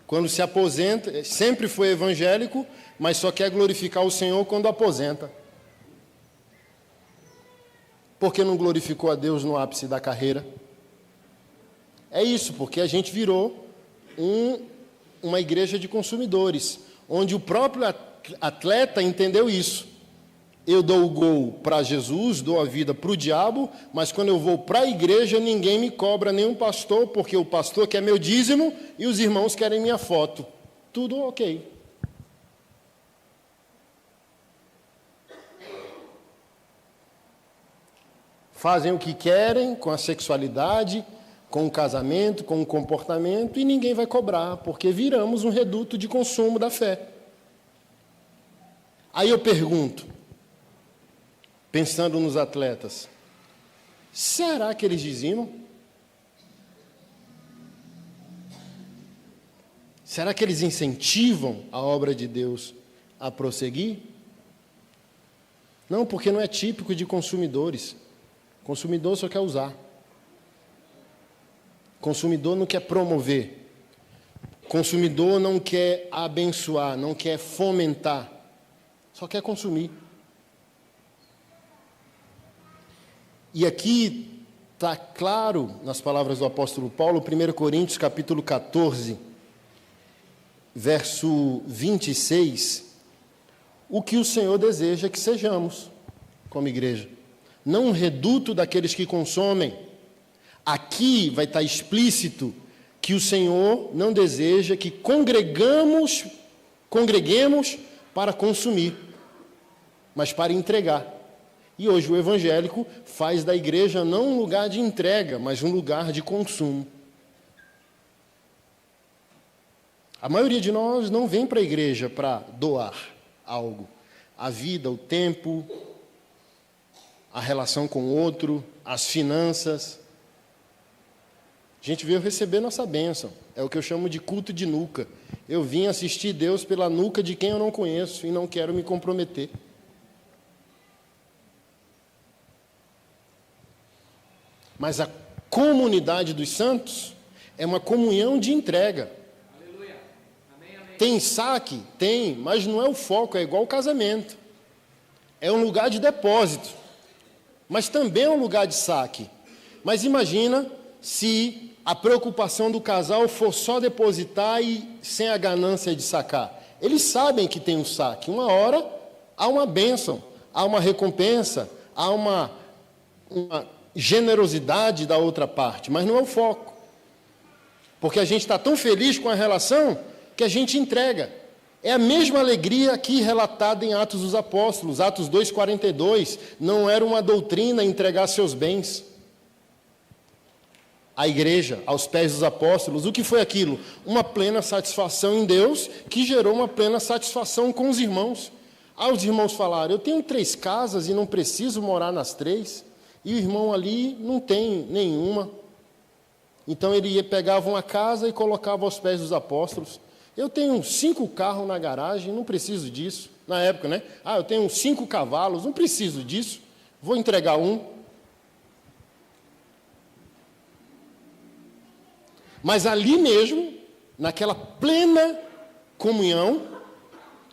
Speaker 2: Quando se aposenta, sempre foi evangélico, mas só quer glorificar o Senhor quando aposenta. Por que não glorificou a Deus no ápice da carreira? É isso, porque a gente virou uma igreja de consumidores, onde o próprio atleta entendeu isso. Eu dou o gol para Jesus, dou a vida para o diabo, mas quando eu vou para a igreja, ninguém me cobra, nenhum pastor, porque o pastor quer meu dízimo e os irmãos querem minha foto. Tudo ok. Fazem o que querem com a sexualidade, com o casamento, com o comportamento, e ninguém vai cobrar, porque viramos um reduto de consumo da fé. Aí eu pergunto, pensando nos atletas, será que eles dizimam? Será que eles incentivam a obra de Deus a prosseguir? Não, porque não é típico de consumidores. Consumidor só quer usar. Consumidor não quer promover. Consumidor não quer abençoar, não quer fomentar. Só quer consumir. E aqui está claro, nas palavras do apóstolo Paulo, 1 Coríntios capítulo 14, verso 26, o que o Senhor deseja que sejamos como igreja. Não um reduto daqueles que consomem. Aqui vai estar explícito que o Senhor não deseja que congreguemos para consumir, mas para entregar. E hoje o evangélico faz da igreja não um lugar de entrega, mas um lugar de consumo. A maioria de nós não vem para a igreja para doar algo. A vida, o tempo, a relação com o outro, as finanças. A gente veio receber nossa bênção. É o que eu chamo de culto de nuca. Eu vim assistir Deus pela nuca de quem eu não conheço e não quero me comprometer. Mas a comunidade dos santos é uma comunhão de entrega.
Speaker 3: Aleluia. Amém, amém.
Speaker 2: Tem saque? Tem, mas não é o foco, é igual o casamento. É um lugar de depósito, mas também é um lugar de saque. Mas imagina se a preocupação do casal for só depositar e sem a ganância de sacar. Eles sabem que tem um saque. Uma hora há uma bênção, há uma recompensa, há uma generosidade da outra parte, mas não é o foco. Porque a gente está tão feliz com a relação que a gente entrega. É a mesma alegria aqui relatada em Atos dos Apóstolos, Atos 2,42. Não era uma doutrina entregar seus bens. A igreja, aos pés dos apóstolos, o que foi aquilo? Uma plena satisfação em Deus, que gerou uma plena satisfação com os irmãos. Os irmãos falaram, eu tenho 3 casas e não preciso morar nas 3, e o irmão ali não tem nenhuma. Então ele pegava uma casa e colocava aos pés dos apóstolos. Eu tenho 5 carros na garagem, não preciso disso. Na época, né? Eu tenho 5 cavalos, não preciso disso. Vou entregar um. Mas ali mesmo, naquela plena comunhão,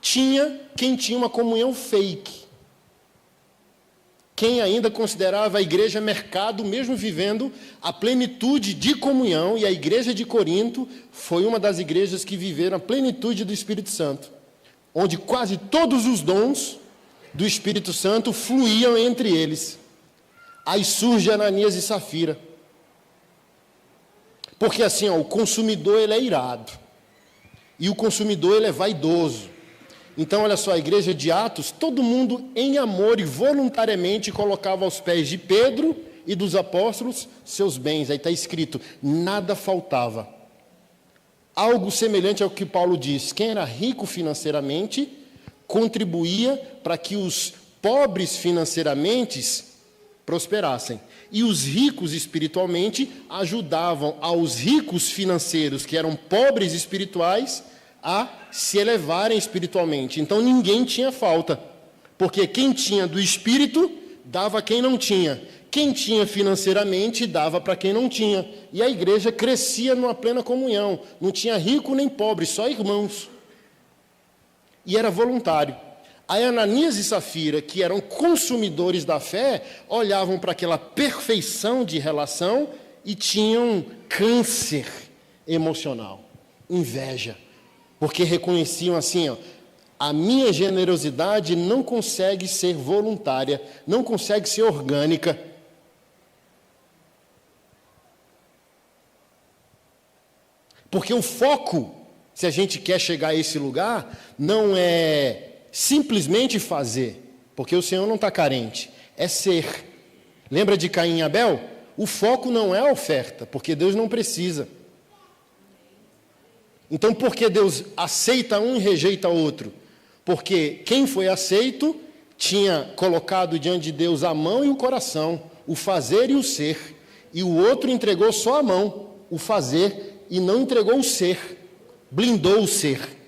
Speaker 2: tinha quem tinha uma comunhão fake. Quem ainda considerava a igreja mercado, mesmo vivendo a plenitude de comunhão, e a igreja de Corinto foi uma das igrejas que viveram a plenitude do Espírito Santo, onde quase todos os dons do Espírito Santo fluíam entre eles. Aí surge Ananias e Safira. Porque assim, o consumidor ele é irado. E o consumidor ele é vaidoso. Então, olha só, a igreja de Atos, todo mundo em amor e voluntariamente colocava aos pés de Pedro e dos apóstolos seus bens. Aí está escrito, nada faltava. Algo semelhante ao que Paulo diz. Quem era rico financeiramente, contribuía para que os pobres financeiramente prosperassem. E os ricos espiritualmente ajudavam aos ricos financeiros, que eram pobres espirituais, a se elevarem espiritualmente. Então ninguém tinha falta, porque quem tinha do espírito dava a quem não tinha. Quem tinha financeiramente dava para quem não tinha. E a igreja crescia numa plena comunhão. Não tinha rico nem pobre, só irmãos. E era voluntário. Aí Ananias e Safira, que eram consumidores da fé, olhavam para aquela perfeição de relação e tinham câncer emocional, inveja, porque reconheciam assim, a minha generosidade não consegue ser voluntária, não consegue ser orgânica. Porque o foco, se a gente quer chegar a esse lugar, não é simplesmente fazer, porque o Senhor não está carente, é ser. Lembra de Caim e Abel? O foco não é a oferta, porque Deus não precisa. Então, por que Deus aceita um e rejeita outro? Porque quem foi aceito tinha colocado diante de Deus a mão e o coração, o fazer e o ser, e o outro entregou só a mão, o fazer, e não entregou o ser, blindou o ser.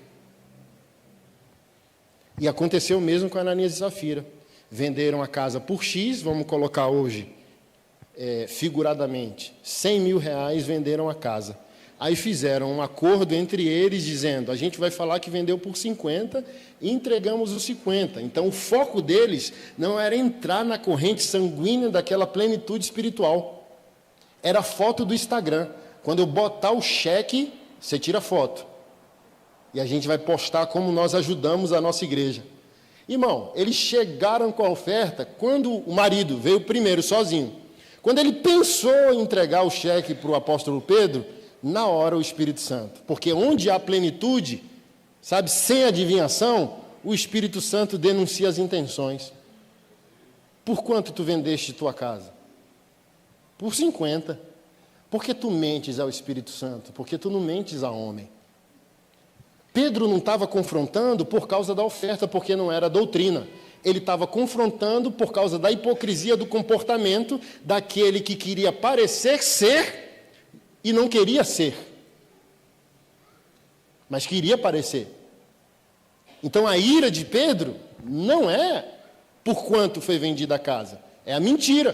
Speaker 2: E aconteceu mesmo com Ananias e Safira. Venderam a casa por X, vamos colocar hoje, figuradamente, 100 mil reais venderam a casa. Aí fizeram um acordo entre eles, dizendo, a gente vai falar que vendeu por 50 e entregamos os 50. Então, o foco deles não era entrar na corrente sanguínea daquela plenitude espiritual. Era a foto do Instagram. Quando eu botar o cheque, você tira a foto. E a gente vai postar como nós ajudamos a nossa igreja. Irmão, eles chegaram com a oferta quando o marido veio primeiro, sozinho. Quando ele pensou em entregar o cheque para o apóstolo Pedro, na hora o Espírito Santo. Porque onde há plenitude, sabe, sem adivinhação, o Espírito Santo denuncia as intenções. Por quanto tu vendeste tua casa? Por 50. Por que tu mentes ao Espírito Santo? Porque tu não mentes a homem. Pedro não estava confrontando por causa da oferta, porque não era doutrina. Ele estava confrontando por causa da hipocrisia do comportamento daquele que queria parecer ser e não queria ser, mas queria parecer. Então a ira de Pedro não é por quanto foi vendida a casa, é a mentira.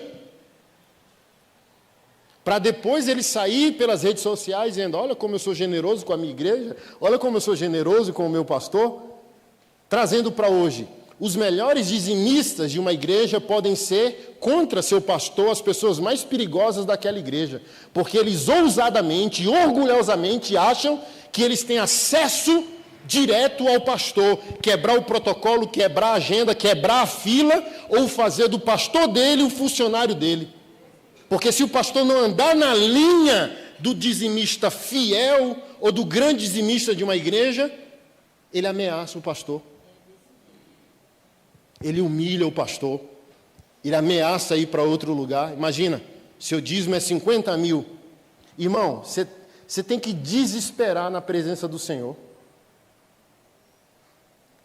Speaker 2: Para depois ele sair pelas redes sociais dizendo: olha como eu sou generoso com a minha igreja, olha como eu sou generoso com o meu pastor, trazendo para hoje. Os melhores dizimistas de uma igreja podem ser contra seu pastor as pessoas mais perigosas daquela igreja, porque eles ousadamente e orgulhosamente acham que eles têm acesso direto ao pastor, quebrar o protocolo, quebrar a agenda, quebrar a fila, ou fazer do pastor dele o funcionário dele. Porque se o pastor não andar na linha do dizimista fiel ou do grande dizimista de uma igreja, ele ameaça o pastor. Ele humilha o pastor. Ele ameaça ir para outro lugar. Imagina, seu dízimo é 50 mil. Irmão, você tem que desesperar na presença do Senhor.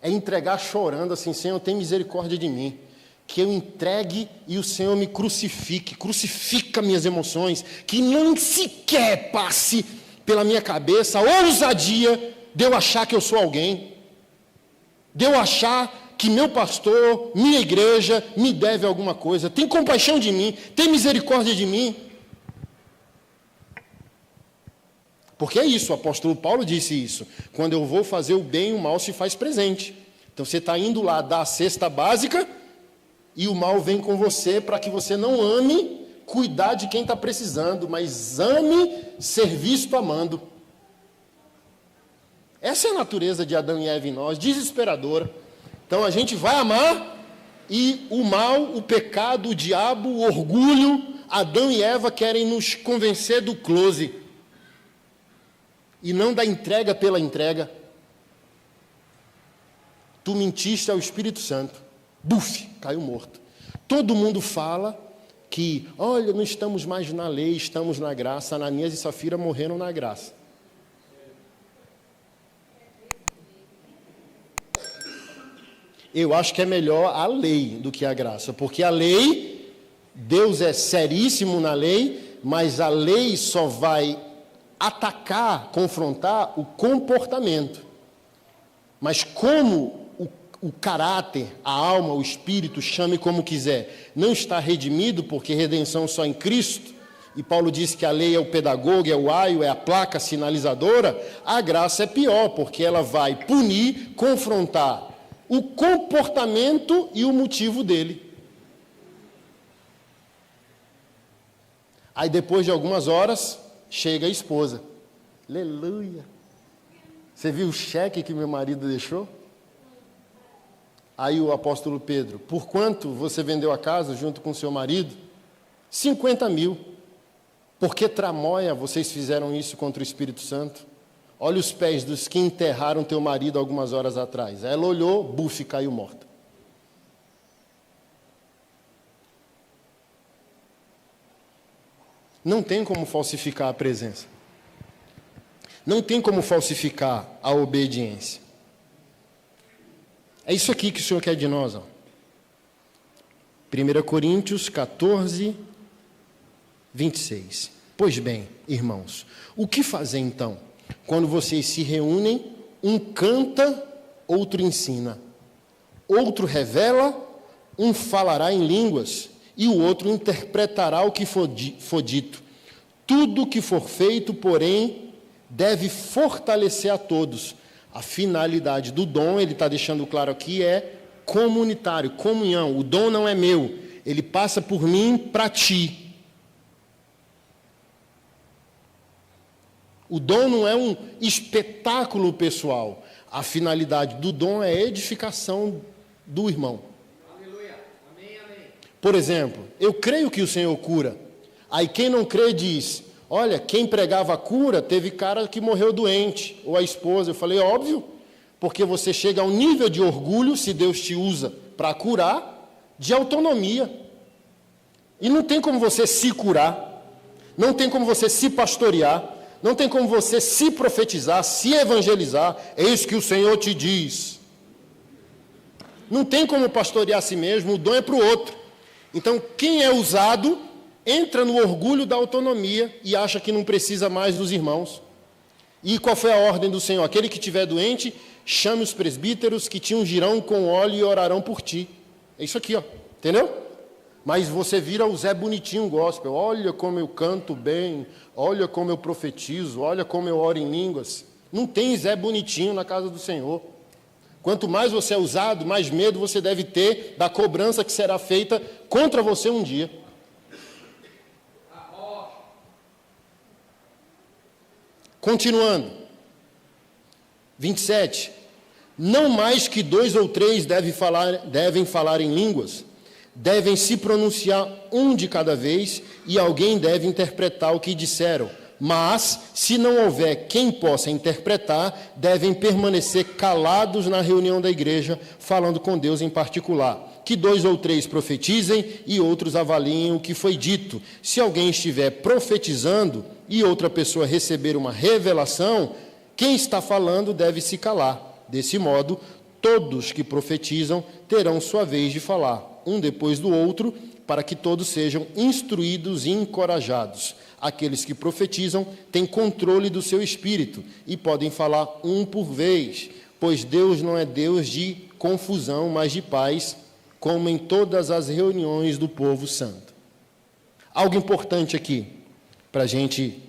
Speaker 2: É entregar chorando assim: Senhor, tem misericórdia de mim. Que eu entregue e o Senhor me crucifique, crucifica minhas emoções, que não sequer passe pela minha cabeça a ousadia de eu achar que eu sou alguém, de eu achar que meu pastor, minha igreja, me deve alguma coisa. Tem compaixão de mim, tem misericórdia de mim. Porque é isso, o apóstolo Paulo disse isso: quando eu vou fazer o bem, o mal se faz presente. Então você está indo lá dar a cesta básica, e o mal vem com você para que você não ame cuidar de quem está precisando, mas ame ser visto amando. Essa é a natureza de Adão e Eva em nós, desesperadora. Então a gente vai amar, e o mal, o pecado, o diabo, o orgulho, Adão e Eva querem nos convencer do close, e não da entrega pela entrega. Tu mentiste ao Espírito Santo. Buf, caiu morto. Todo mundo fala que, olha, não estamos mais na lei, estamos na graça. Ananias e Safira morreram na graça. Eu acho que é melhor a lei do que a graça, porque a lei, Deus é seríssimo na lei, mas a lei só vai atacar, confrontar o comportamento. Mas como o caráter, a alma, o espírito, chame como quiser, não está redimido, porque redenção só em Cristo, e Paulo diz que a lei é o pedagogo, é o aio, é a placa sinalizadora, a graça é pior, porque ela vai punir, confrontar o comportamento e o motivo dele. Aí depois de algumas horas, chega a esposa. Aleluia! Você viu o cheque que meu marido deixou? Aí o apóstolo Pedro: por quanto você vendeu a casa junto com seu marido? 50 mil. Por que tramóia vocês fizeram isso contra o Espírito Santo? Olha os pés dos que enterraram teu marido algumas horas atrás. Ela olhou, buf, caiu morta. Não tem como falsificar a presença. Não tem como falsificar a obediência. É isso aqui que o Senhor quer de nós. 1 Coríntios 14, 26. Pois bem, irmãos, o que fazer então? Quando vocês se reúnem, um canta, outro ensina. Outro revela, um falará em línguas, e o outro interpretará o que for dito. Tudo que for feito, porém, deve fortalecer a todos. A finalidade do dom, ele está deixando claro aqui, é comunitário, comunhão. O dom não é meu, ele passa por mim para ti. O dom não é um espetáculo pessoal. A finalidade do dom é a edificação do irmão.
Speaker 3: Aleluia. Amém, amém.
Speaker 2: Por exemplo, eu creio que o Senhor cura. Aí quem não crê diz: olha, quem pregava a cura, teve cara que morreu doente, ou a esposa. Eu falei: óbvio, porque você chega a um nível de orgulho, se Deus te usa para curar, de autonomia. E não tem como você se curar, não tem como você se pastorear, não tem como você se profetizar, se evangelizar. É isso que o Senhor te diz. Não tem como pastorear a si mesmo, o dom é para o outro. Então, quem é usado entra no orgulho da autonomia e acha que não precisa mais dos irmãos. E qual foi a ordem do Senhor? Aquele que estiver doente, chame os presbíteros que te ungirão com óleo e orarão por ti. É isso aqui, ó. Entendeu? Mas você vira o Zé Bonitinho gospel. Olha como eu canto bem, olha como eu profetizo, olha como eu oro em línguas. Não tem Zé Bonitinho na casa do Senhor. Quanto mais você é usado, mais medo você deve ter da cobrança que será feita contra você um dia. Continuando. 27. Não mais que 2 ou 3 devem falar em línguas, devem se pronunciar um de cada vez, e alguém deve interpretar o que disseram. Mas, se não houver quem possa interpretar, devem permanecer calados na reunião da igreja, falando com Deus em particular. Que 2 ou 3 profetizem e outros avaliem o que foi dito. Se alguém estiver profetizando e outra pessoa receber uma revelação, quem está falando deve se calar. Desse modo, todos que profetizam terão sua vez de falar, um depois do outro, para que todos sejam instruídos e encorajados. Aqueles que profetizam têm controle do seu espírito e podem falar um por vez, pois Deus não é Deus de confusão, mas de paz, como em todas as reuniões do povo santo. Algo importante aqui, para a gente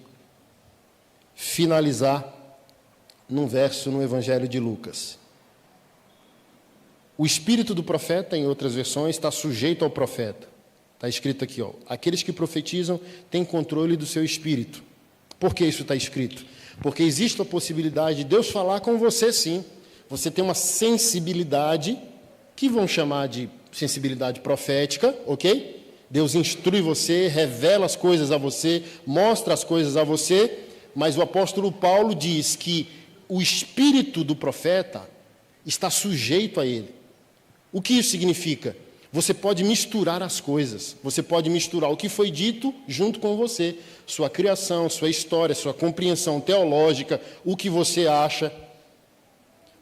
Speaker 2: finalizar num verso no Evangelho de Lucas. O espírito do profeta, em outras versões, está sujeito ao profeta. Está escrito aqui, ó, aqueles que profetizam têm controle do seu espírito. Por que isso está escrito? Porque existe a possibilidade de Deus falar com você, sim. Você tem uma sensibilidade, que vão chamar de sensibilidade profética, ok? Deus instrui você, revela as coisas a você, mostra as coisas a você, mas o apóstolo Paulo diz que o espírito do profeta está sujeito a ele. O que isso significa? Você pode misturar as coisas, você pode misturar o que foi dito junto com você, sua criação, sua história, sua compreensão teológica, o que você acha.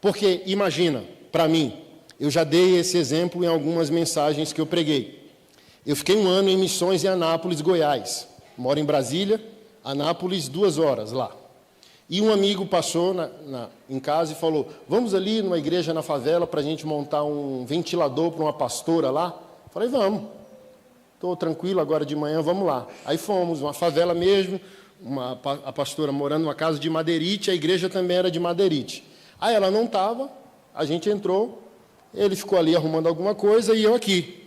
Speaker 2: Porque, imagina, para mim, eu já dei esse exemplo em algumas mensagens que eu preguei. Eu fiquei 1 ano em missões em Anápolis, Goiás. Moro em Brasília, Anápolis, 2 horas lá. E um amigo passou em casa e falou, vamos ali numa igreja na favela para a gente montar um ventilador para uma pastora lá? Falei, vamos. Estou tranquilo agora de manhã, vamos lá. Aí fomos, uma favela mesmo, a pastora morando numa casa de madeirite, a igreja também era de madeirite. Aí ela não estava, a gente entrou, ele ficou ali arrumando alguma coisa e eu aqui,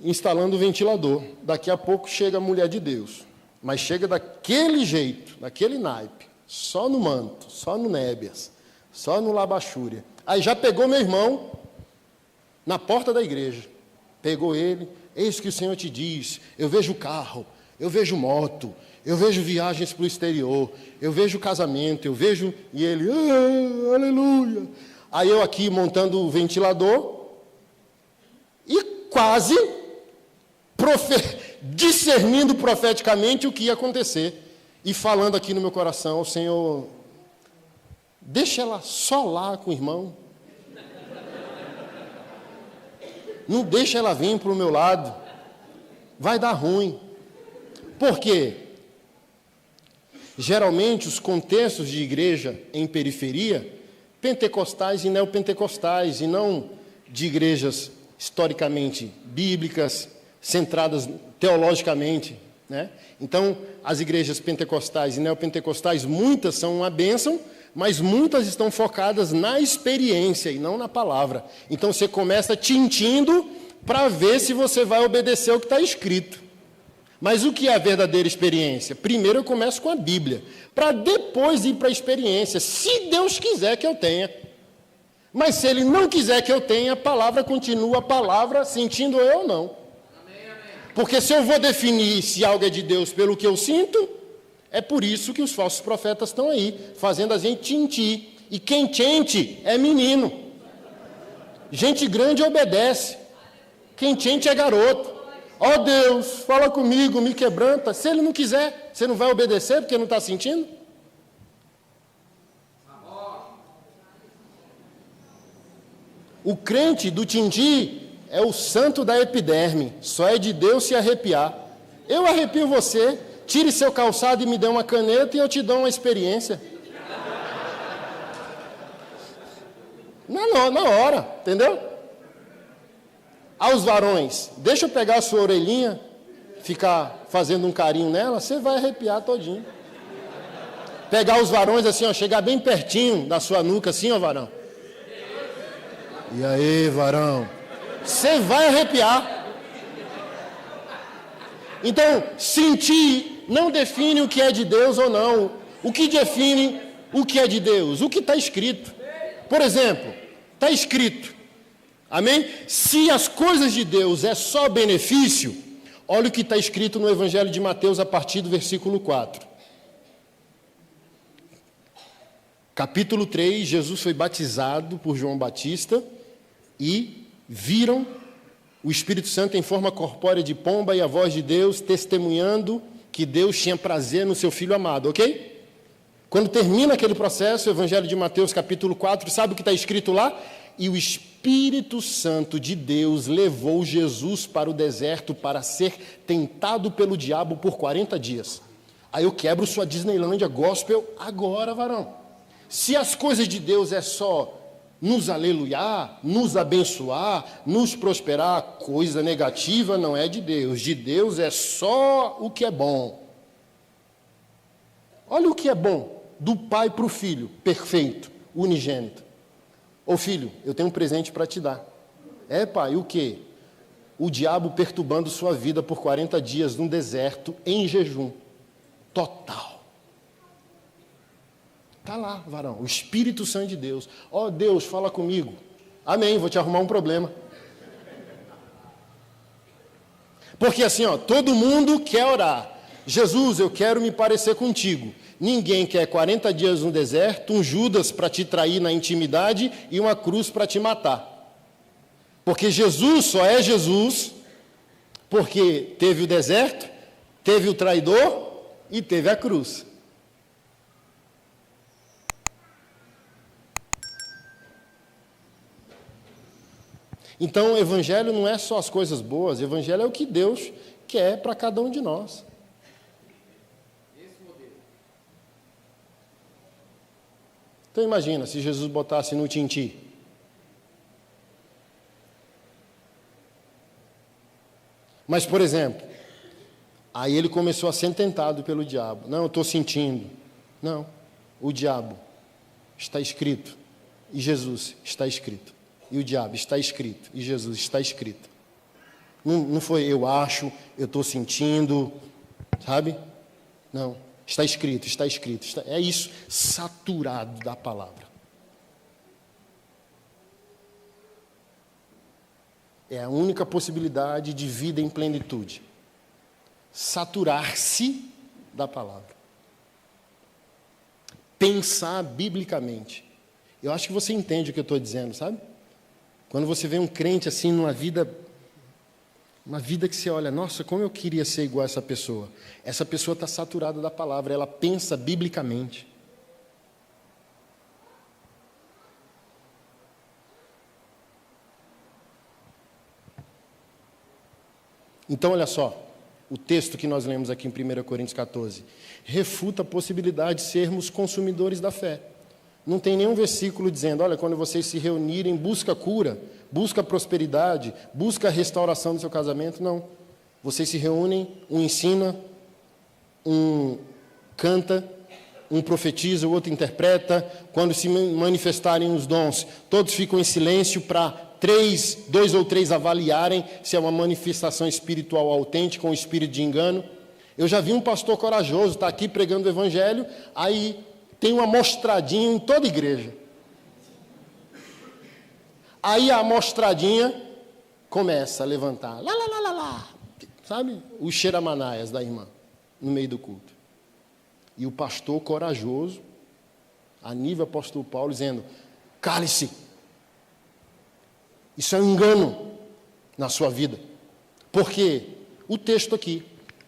Speaker 2: instalando o ventilador. Daqui a pouco chega a mulher de Deus, mas chega daquele jeito, daquele naipe. Só no manto, só no nébias, só no labachúria. Aí já pegou meu irmão na porta da igreja. Pegou ele, eis que o Senhor te diz, eu vejo carro, eu vejo moto, eu vejo viagens para o exterior, eu vejo casamento, eu vejo... E ele, aleluia. Aí eu aqui montando o ventilador e quase discernindo profeticamente o que ia acontecer. E falando aqui no meu coração, Senhor, deixa ela só lá com o irmão. Não deixa ela vir para o meu lado. Vai dar ruim. Por quê? Geralmente, os contextos de igreja em periferia, pentecostais e neopentecostais, e não de igrejas historicamente bíblicas, centradas teologicamente, né? Então, as igrejas pentecostais e neopentecostais, muitas são uma bênção, mas muitas estão focadas na experiência e não na palavra. Então, você começa tintindo para ver se você vai obedecer o que está escrito. Mas o que é a verdadeira experiência? Primeiro eu começo com a Bíblia, para depois ir para a experiência, se Deus quiser que eu tenha. Mas se Ele não quiser que eu tenha, a palavra continua a palavra, sentindo eu ou não. Porque se eu vou definir se algo é de Deus pelo que eu sinto, é por isso que os falsos profetas estão aí, fazendo a gente tintir. E quem tente é menino. Gente grande obedece. Quem tente é garoto. Ó Deus, fala comigo, me quebranta. Se Ele não quiser, você não vai obedecer porque não está sentindo? O crente do Tindi é o santo da epiderme, só é de Deus se arrepiar. Eu arrepio você, tire seu calçado e me dê uma caneta e eu te dou uma experiência. Na hora, entendeu? Aos varões, deixa eu pegar a sua orelhinha, ficar fazendo um carinho nela, você vai arrepiar todinho. Pegar os varões assim, ó, chegar bem pertinho da sua nuca assim, ó, varão. E aí, varão? Você vai arrepiar. Então, sentir não define o que é de Deus ou não. O que define o que é de Deus? O que está escrito. Por exemplo, está escrito, amém? Se as coisas de Deus é só benefício, olha o que está escrito no Evangelho de Mateus a partir do versículo 4. Capítulo 3, Jesus foi batizado por João Batista e viram o Espírito Santo em forma corpórea de pomba e a voz de Deus testemunhando que Deus tinha prazer no seu Filho amado, ok? Quando termina aquele processo, o Evangelho de Mateus, capítulo 4, sabe o que está escrito lá? E o Espírito Santo de Deus levou Jesus para o deserto para ser tentado pelo diabo por 40 dias. Aí eu quebro sua Disneylândia gospel agora, varão. Se as coisas de Deus é só nos aleluiar, nos abençoar, nos prosperar, coisa negativa não é de Deus. De Deus é só o que é bom. Olha o que é bom do pai para o filho, perfeito, unigênito. Ô filho, eu tenho um presente para te dar. É, pai, o quê? O diabo perturbando sua vida por 40 dias num deserto, em jejum. Total. Está lá, varão, o Espírito Santo de Deus. Ó Deus, fala comigo. Amém, vou te arrumar um problema. Porque assim, ó, todo mundo quer orar. Jesus, eu quero me parecer contigo. Ninguém quer 40 dias no deserto, um Judas para te trair na intimidade e uma cruz para te matar. Porque Jesus só é Jesus porque teve o deserto, teve o traidor e teve a cruz. Então, o Evangelho não é só as coisas boas, o Evangelho é o que Deus quer para cada um de nós. Então, imagina se Jesus botasse no Tinti. Mas, por exemplo, aí ele começou a ser tentado pelo diabo. Não, eu estou sentindo. Não, o diabo está escrito e Jesus está escrito. E o diabo está escrito e Jesus está escrito. Não foi eu acho, eu estou sentindo, sabe? Não, está escrito, está escrito. É isso, saturado da palavra. É a única possibilidade de vida em plenitude. Saturar-se da palavra. Pensar biblicamente. Eu acho que você entende o que eu estou dizendo, sabe? Quando você vê um crente assim numa vida, uma vida que você olha, nossa, como eu queria ser igual a essa pessoa. Essa pessoa está saturada da palavra, ela pensa biblicamente. Então, olha só, o texto que nós lemos aqui em 1 Coríntios 14, refuta a possibilidade de sermos consumidores da fé. Não tem nenhum versículo dizendo, olha, quando vocês se reunirem, busca cura, busca prosperidade, busca a restauração do seu casamento. Não. Vocês se reúnem, um ensina, um canta, um profetiza, o outro interpreta. Quando se manifestarem os dons, todos ficam em silêncio para 2 ou 3 avaliarem se é uma manifestação espiritual autêntica ou um espírito de engano. Eu já vi um pastor corajoso estar aqui pregando o evangelho, aí tem uma mostradinha em toda igreja. Aí a mostradinha começa a levantar, lá, lá, lá, lá, lá, sabe? Os xeramanaias da irmã, no meio do culto. E o pastor corajoso, a nível apóstolo Paulo, dizendo, cale-se. Isso é um engano na sua vida. Porque o texto aqui,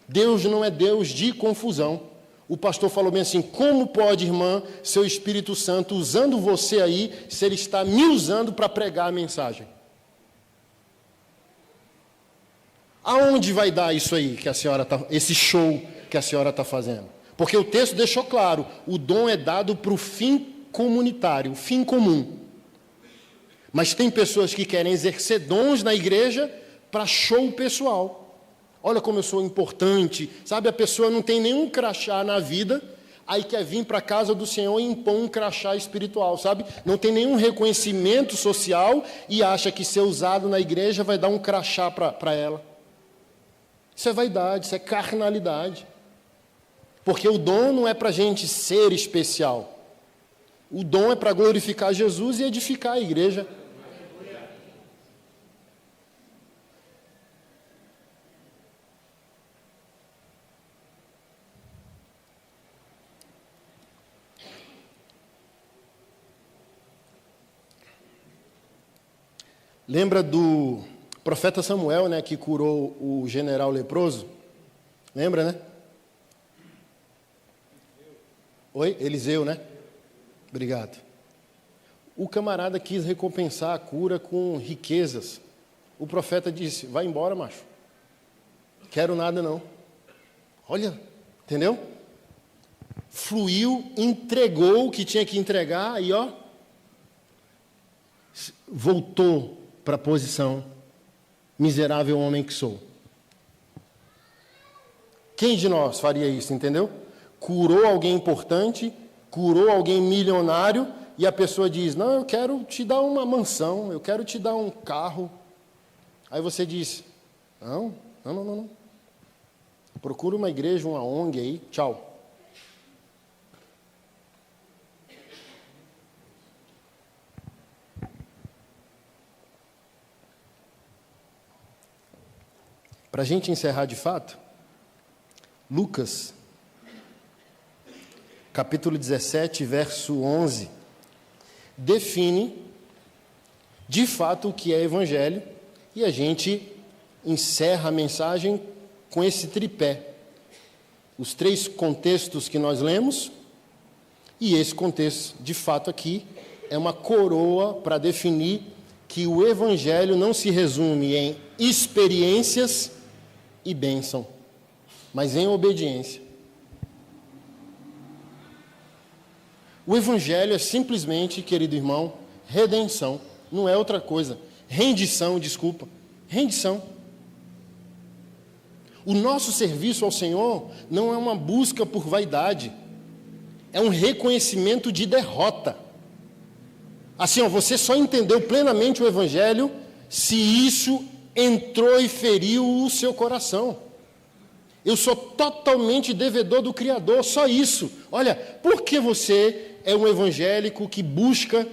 Speaker 2: Deus não é Deus de confusão. O pastor falou bem assim: como pode, irmã, seu Espírito Santo usando você aí, se ele está me usando para pregar a mensagem? Aonde vai dar isso aí que a senhora tá, esse show que a senhora está fazendo? Porque o texto deixou claro, o dom é dado para o fim comunitário, o fim comum. Mas tem pessoas que querem exercer dons na igreja para show pessoal. Olha como eu sou importante, sabe? A pessoa não tem nenhum crachá na vida, aí quer vir para a casa do Senhor e impor um crachá espiritual, sabe? Não tem nenhum reconhecimento social e acha que ser usado na igreja vai dar um crachá para ela. Isso é vaidade, isso é carnalidade. Porque o dom não é para a gente ser especial. O dom é para glorificar Jesus e edificar a igreja. Lembra do profeta Samuel, né, que curou o general leproso? Lembra, né? Oi? Eliseu, né? Obrigado. O camarada quis recompensar a cura com riquezas. O profeta disse: vai embora, macho. Quero nada não. Olha, entendeu? Fluiu, entregou o que tinha que entregar e ó, voltou para a posição, miserável homem que sou. Quem de nós faria isso, entendeu? Curou alguém importante, curou alguém milionário, e a pessoa diz: não, eu quero te dar uma mansão, eu quero te dar um carro. Aí você diz: não. Procura uma igreja, uma ONG aí, tchau. Para a gente encerrar de fato, Lucas, capítulo 17, verso 11, define de fato o que é evangelho, e a gente encerra a mensagem com esse tripé. Os três contextos que nós lemos, e esse contexto, de fato, aqui, é uma coroa para definir que o evangelho não se resume em experiências e bênção, mas em obediência. O evangelho é simplesmente, querido irmão, redenção, não é outra coisa. Rendição. O nosso serviço ao Senhor não é uma busca por vaidade, é um reconhecimento de derrota. Assim, você só entendeu plenamente o evangelho se isso entrou e feriu o seu coração. Eu sou totalmente devedor do Criador, só isso. Olha, por que você é um evangélico que busca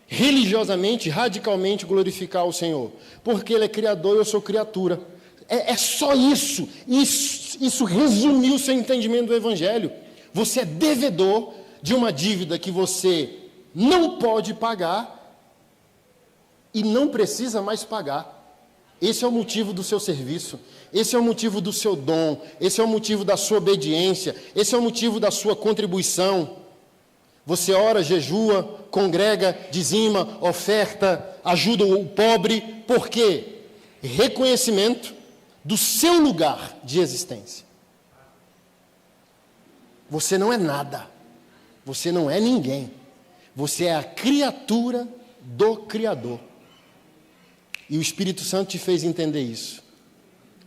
Speaker 2: religiosamente, radicalmente glorificar o Senhor? Porque Ele é Criador e eu sou criatura. É só isso. Isso resumiu o seu entendimento do evangelho. Você é devedor de uma dívida que você não pode pagar e não precisa mais pagar. Esse é o motivo do seu serviço, esse é o motivo do seu dom, esse é o motivo da sua obediência, esse é o motivo da sua contribuição. Você ora, jejua, congrega, dizima, oferta, ajuda o pobre. Por quê? Reconhecimento do seu lugar de existência. Você não é nada, você não é ninguém, você é a criatura do Criador. E o Espírito Santo te fez entender isso.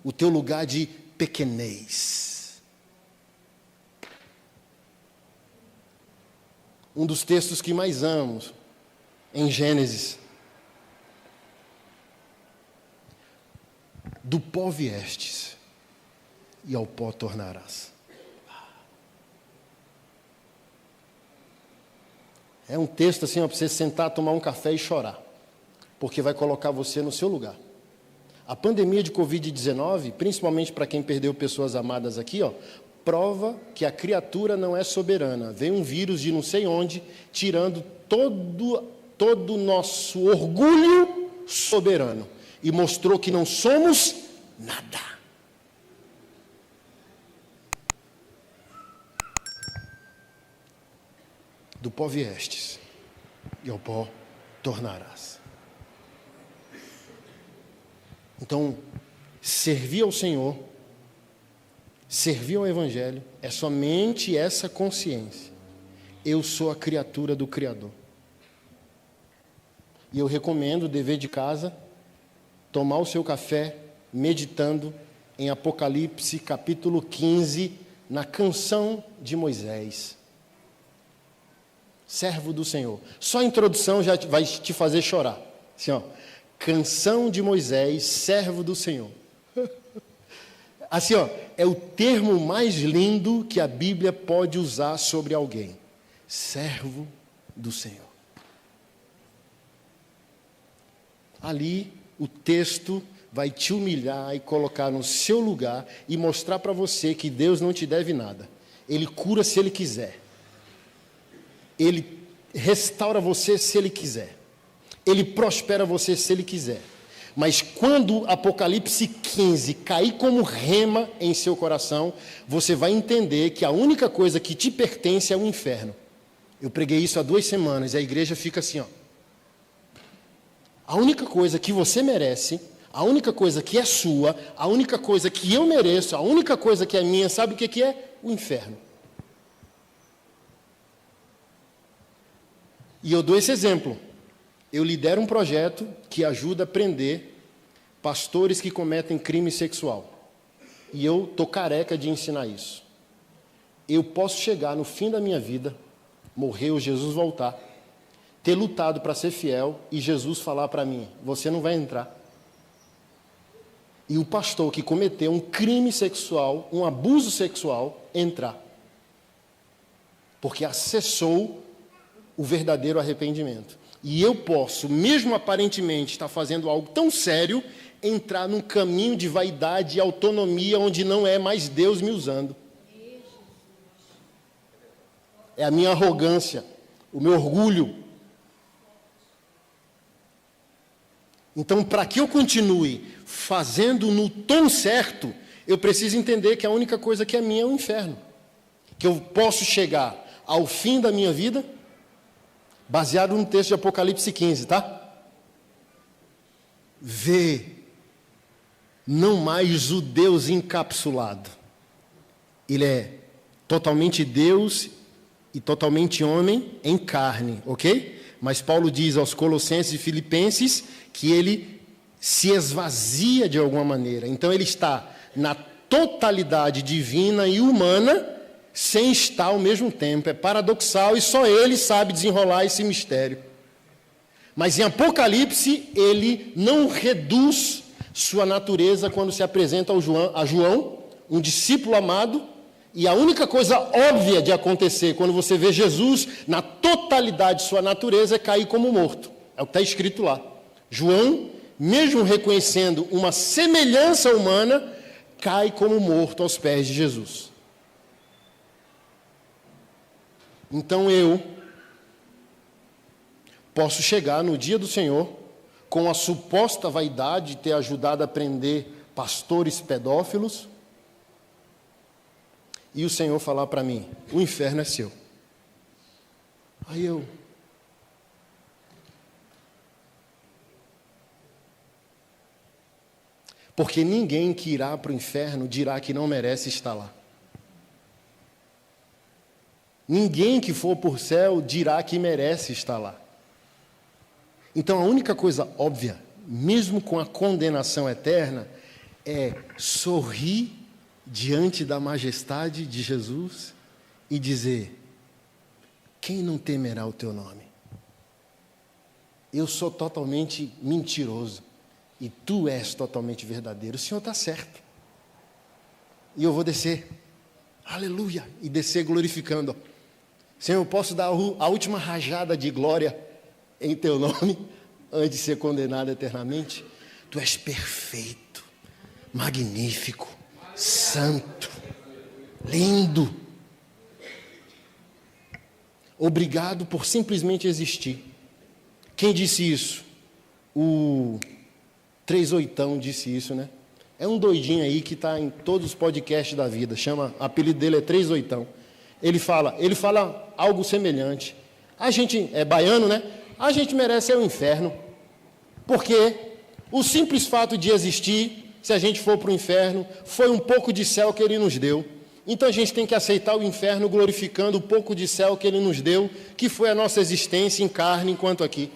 Speaker 2: O teu lugar de pequenez. Um dos textos que mais amo, em Gênesis. Do pó viestes, e ao pó tornarás. É um texto assim, para você sentar, tomar um café e chorar. Porque vai colocar você no seu lugar. A pandemia de Covid-19, principalmente para quem perdeu pessoas amadas aqui, prova que a criatura não é soberana. Vem um vírus de não sei onde, tirando todo o nosso orgulho soberano. E mostrou que não somos nada. do pó viestes, e ao pó tornarás. Então, servir ao Senhor, servir ao Evangelho, é somente essa consciência. Eu sou a criatura do Criador. E eu recomendo, dever de casa, tomar o seu café meditando em Apocalipse capítulo 15, na canção de Moisés. Servo do Senhor. Só a introdução já vai te fazer chorar. Assim, ó, canção de Moisés, servo do Senhor. Assim, ó, é o termo mais lindo que a Bíblia pode usar sobre alguém. Servo do Senhor. Ali, o texto vai te humilhar e colocar no seu lugar e mostrar para você que Deus não te deve nada. Ele cura se Ele quiser. Ele restaura você se Ele quiser. Ele prospera você se Ele quiser. Mas quando Apocalipse 15 cair como rema em seu coração, você vai entender que a única coisa que te pertence é o inferno. Eu preguei isso há 2 semanas e a igreja fica assim, ó. A única coisa que você merece, a única coisa que é sua, a única coisa que eu mereço, a única coisa que é minha, sabe o que é? O inferno. E eu dou esse exemplo. Eu lidero um projeto que ajuda a prender pastores que cometem crime sexual. E eu estou careca de ensinar isso. Eu posso chegar no fim da minha vida, morrer ou Jesus voltar, ter lutado para ser fiel e Jesus falar para mim, você não vai entrar. E o pastor que cometeu um crime sexual, um abuso sexual, entrar. Porque acessou o verdadeiro arrependimento. E eu posso, mesmo aparentemente estar fazendo algo tão sério, entrar num caminho de vaidade e autonomia onde não é mais Deus me usando. É a minha arrogância, o meu orgulho. Então, para que eu continue fazendo no tom certo, eu preciso entender que a única coisa que é minha é o inferno. Que eu posso chegar ao fim da minha vida, baseado no texto de Apocalipse 15, tá? Ver não mais o Deus encapsulado. Ele é totalmente Deus e totalmente homem em carne, ok? Mas Paulo diz aos Colossenses e Filipenses que ele se esvazia de alguma maneira. Então ele está na totalidade divina e humana, sem estar ao mesmo tempo. É paradoxal e só ele sabe desenrolar esse mistério. Mas em Apocalipse, ele não reduz sua natureza quando se apresenta a João, um discípulo amado, e a única coisa óbvia de acontecer quando você vê Jesus na totalidade de sua natureza é cair como morto. É o que está escrito lá. João, mesmo reconhecendo uma semelhança humana, cai como morto aos pés de Jesus. Então eu posso chegar no dia do Senhor com a suposta vaidade de ter ajudado a prender pastores pedófilos e o Senhor falar para mim, o inferno é seu. Aí eu... Porque ninguém que irá para o inferno dirá que não merece estar lá. Ninguém que for para o céu dirá que merece estar lá. Então a única coisa óbvia, mesmo com a condenação eterna, é sorrir diante da majestade de Jesus e dizer, quem não temerá o teu nome? Eu sou totalmente mentiroso e tu és totalmente verdadeiro. O Senhor está certo. E eu vou descer, aleluia, e descer glorificando. Senhor, eu posso dar a última rajada de glória em teu nome, antes de ser condenado eternamente? Tu és perfeito, magnífico, santo, lindo. Obrigado por simplesmente existir. Quem disse isso? O 38 disse isso, né? É um doidinho aí que está em todos os podcasts da vida. O apelido dele é 38. Ele fala algo semelhante. A gente é baiano, né? A gente merece o inferno. Porque o simples fato de existir, se a gente for para o inferno, foi um pouco de céu que ele nos deu. Então a gente tem que aceitar o inferno glorificando o pouco de céu que ele nos deu, que foi a nossa existência em carne enquanto aqui.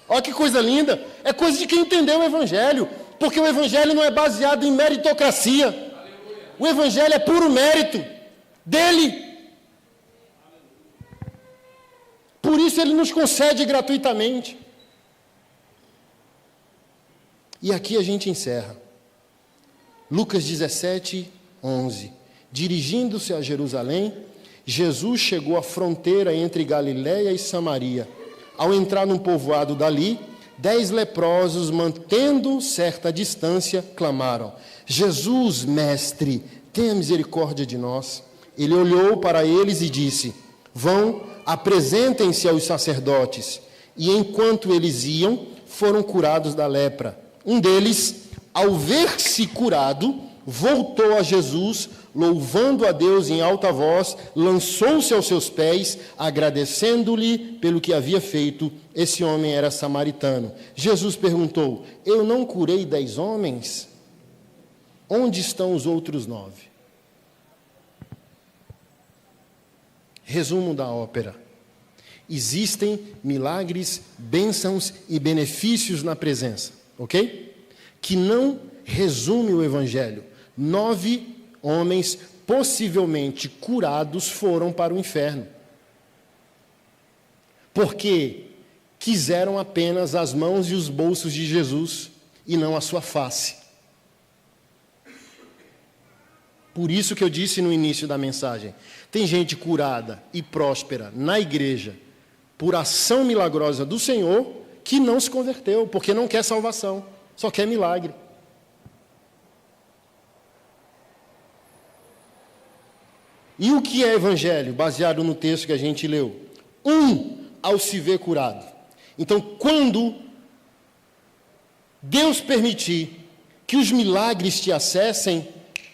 Speaker 2: Olha que coisa linda, é coisa de quem entendeu o Evangelho, porque o Evangelho não é baseado em meritocracia, o Evangelho é puro mérito dele. Por isso ele nos concede gratuitamente. E aqui a gente encerra. Lucas 17, 11. Dirigindo-se a Jerusalém, Jesus chegou à fronteira entre Galiléia e Samaria. Ao entrar num povoado dali, 10 leprosos, mantendo certa distância, clamaram: Jesus, mestre, tenha misericórdia de nós. Ele olhou para eles e disse: vão, apresentem-se aos sacerdotes. E enquanto eles iam, foram curados da lepra. Um deles, ao ver-se curado, voltou a Jesus, louvando a Deus em alta voz, lançou-se aos seus pés, agradecendo-lhe pelo que havia feito. Esse homem era samaritano. Jesus perguntou: eu não curei 10 homens? Onde estão os outros 9? Resumo da ópera. Existem milagres, bênçãos e benefícios na presença, ok? Que não resume o Evangelho. 9 homens possivelmente curados foram para o inferno, porque quiseram apenas as mãos e os bolsos de Jesus e não a sua face. Por isso que eu disse no início da mensagem, tem gente curada e próspera na igreja por ação milagrosa do Senhor que não se converteu, porque não quer salvação, só quer milagre. E o que é evangelho, baseado no texto que a gente leu? Ao se ver curado. Então, quando Deus permitir que os milagres te acessem,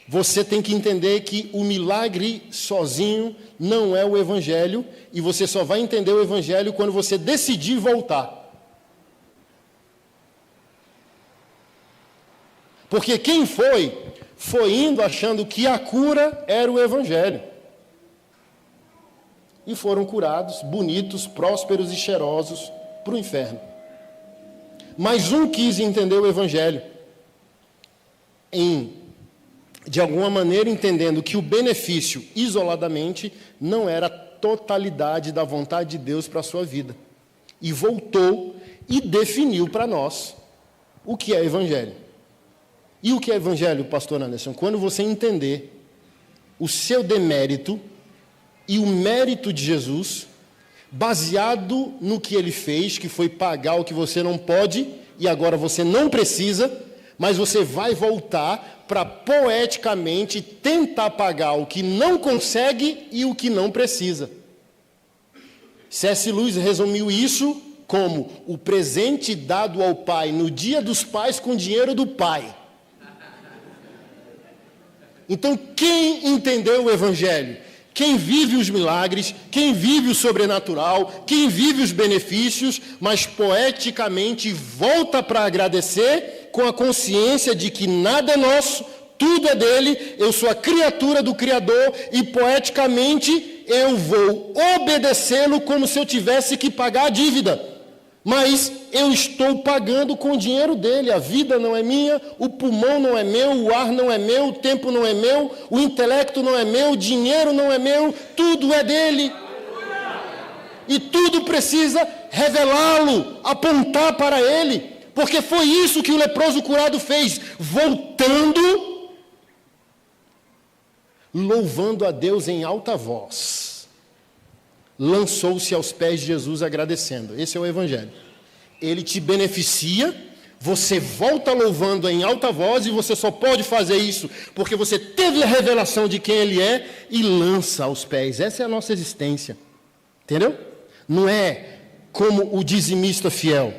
Speaker 2: você tem que entender que o milagre sozinho não é o evangelho, e você só vai entender o evangelho quando você decidir voltar. Porque quem foi indo achando que a cura era o evangelho. E foram curados, bonitos, prósperos e cheirosos para o inferno. Mas um quis entender o evangelho, de alguma maneira entendendo que o benefício isoladamente não era a totalidade da vontade de Deus para a sua vida. E voltou e definiu para nós o que é evangelho. E o que é evangelho, pastor Anderson? Quando você entender o seu demérito e o mérito de Jesus, baseado no que ele fez, que foi pagar o que você não pode, e agora você não precisa, mas você vai voltar para poeticamente tentar pagar o que não consegue e o que não precisa. C.S. Lewis resumiu isso como o presente dado ao pai no dia dos pais com dinheiro do pai. Então, quem entendeu o evangelho? Quem vive os milagres, quem vive o sobrenatural, quem vive os benefícios, mas poeticamente volta para agradecer com a consciência de que nada é nosso, tudo é dele, eu sou a criatura do Criador e poeticamente eu vou obedecê-lo como se eu tivesse que pagar a dívida. Mas eu estou pagando com o dinheiro dele, a vida não é minha, o pulmão não é meu, o ar não é meu, o tempo não é meu, o intelecto não é meu, o dinheiro não é meu, tudo é dele. E tudo precisa revelá-lo, apontar para ele, porque foi isso que o leproso curado fez, voltando, louvando a Deus em alta voz. Lançou-se aos pés de Jesus agradecendo. Esse é o evangelho. Ele te beneficia, você volta louvando em alta voz, e você só pode fazer isso porque você teve a revelação de quem ele é e lança aos pés. Essa é a nossa existência. Entendeu? Não é como o dizimista fiel.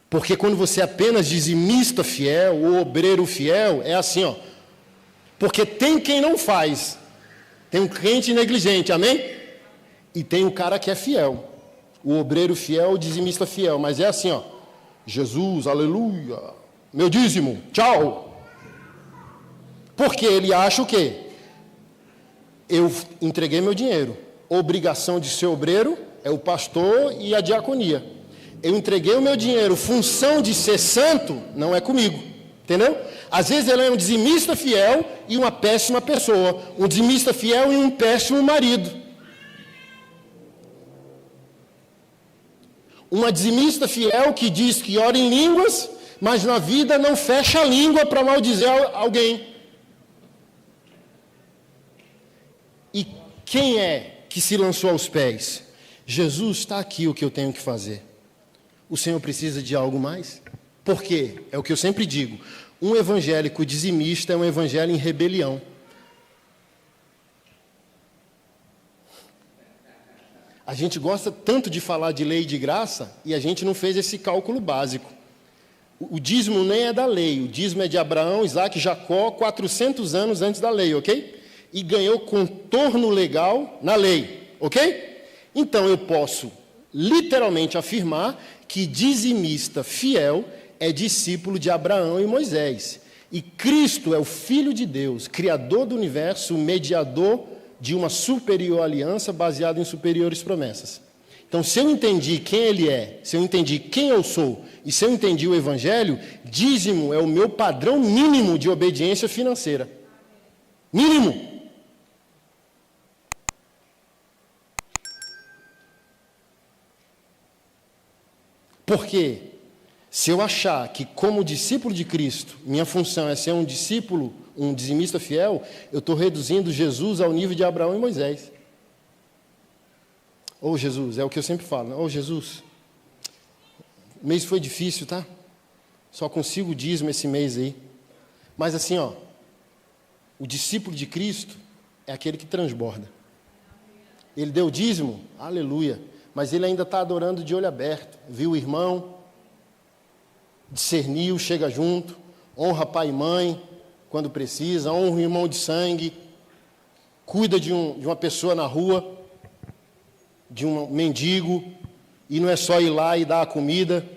Speaker 2: Porque quando você é apenas dizimista fiel, ou obreiro fiel, é assim, ó. Porque tem quem não faz. Tem um crente negligente, amém? E tem o cara que é fiel. O obreiro fiel, o dizimista fiel. Mas é assim, ó. Jesus, aleluia. Meu dízimo, tchau. Porque ele acha o quê? Eu entreguei meu dinheiro. Obrigação de ser obreiro é o pastor e a diaconia. Eu entreguei o meu dinheiro. Função de ser santo não é comigo. Entendeu? Às vezes ele é um dizimista fiel e uma péssima pessoa. Um dizimista fiel e um péssimo marido. Uma dizimista fiel que diz que ora em línguas, mas na vida não fecha a língua para maldizer alguém. E quem é que se lançou aos pés? Jesus, está aqui o que eu tenho que fazer. O Senhor precisa de algo mais? Por quê? É o que eu sempre digo. Um evangélico dizimista é um evangelho em rebelião. A gente gosta tanto de falar de lei e de graça e a gente não fez esse cálculo básico. O dízimo nem é da lei, o dízimo é de Abraão, Isaac e Jacó, 400 anos antes da lei, ok? E ganhou contorno legal na lei, ok? Então eu posso literalmente afirmar que dizimista fiel é discípulo de Abraão e Moisés. E Cristo é o Filho de Deus, Criador do universo, mediador de uma superior aliança baseada em superiores promessas. Então, se eu entendi quem ele é, se eu entendi quem eu sou, e se eu entendi o Evangelho, dízimo é o meu padrão mínimo de obediência financeira. Mínimo. Porque se eu achar que, como discípulo de Cristo, minha função é ser um discípulo, um dizimista fiel, eu estou reduzindo Jesus ao nível de Abraão e Moisés. Ô Jesus, é o que eu sempre falo, né? Ô Jesus, o mês foi difícil, tá? Só consigo o dízimo esse mês aí. Mas assim, ó, o discípulo de Cristo é aquele que transborda. Ele deu o dízimo, aleluia, mas ele ainda está adorando de olho aberto. Viu o irmão, discerniu, chega junto, honra pai e mãe quando precisa, honra o irmão de sangue, cuida de uma pessoa na rua, de um mendigo, e não é só ir lá e dar a comida,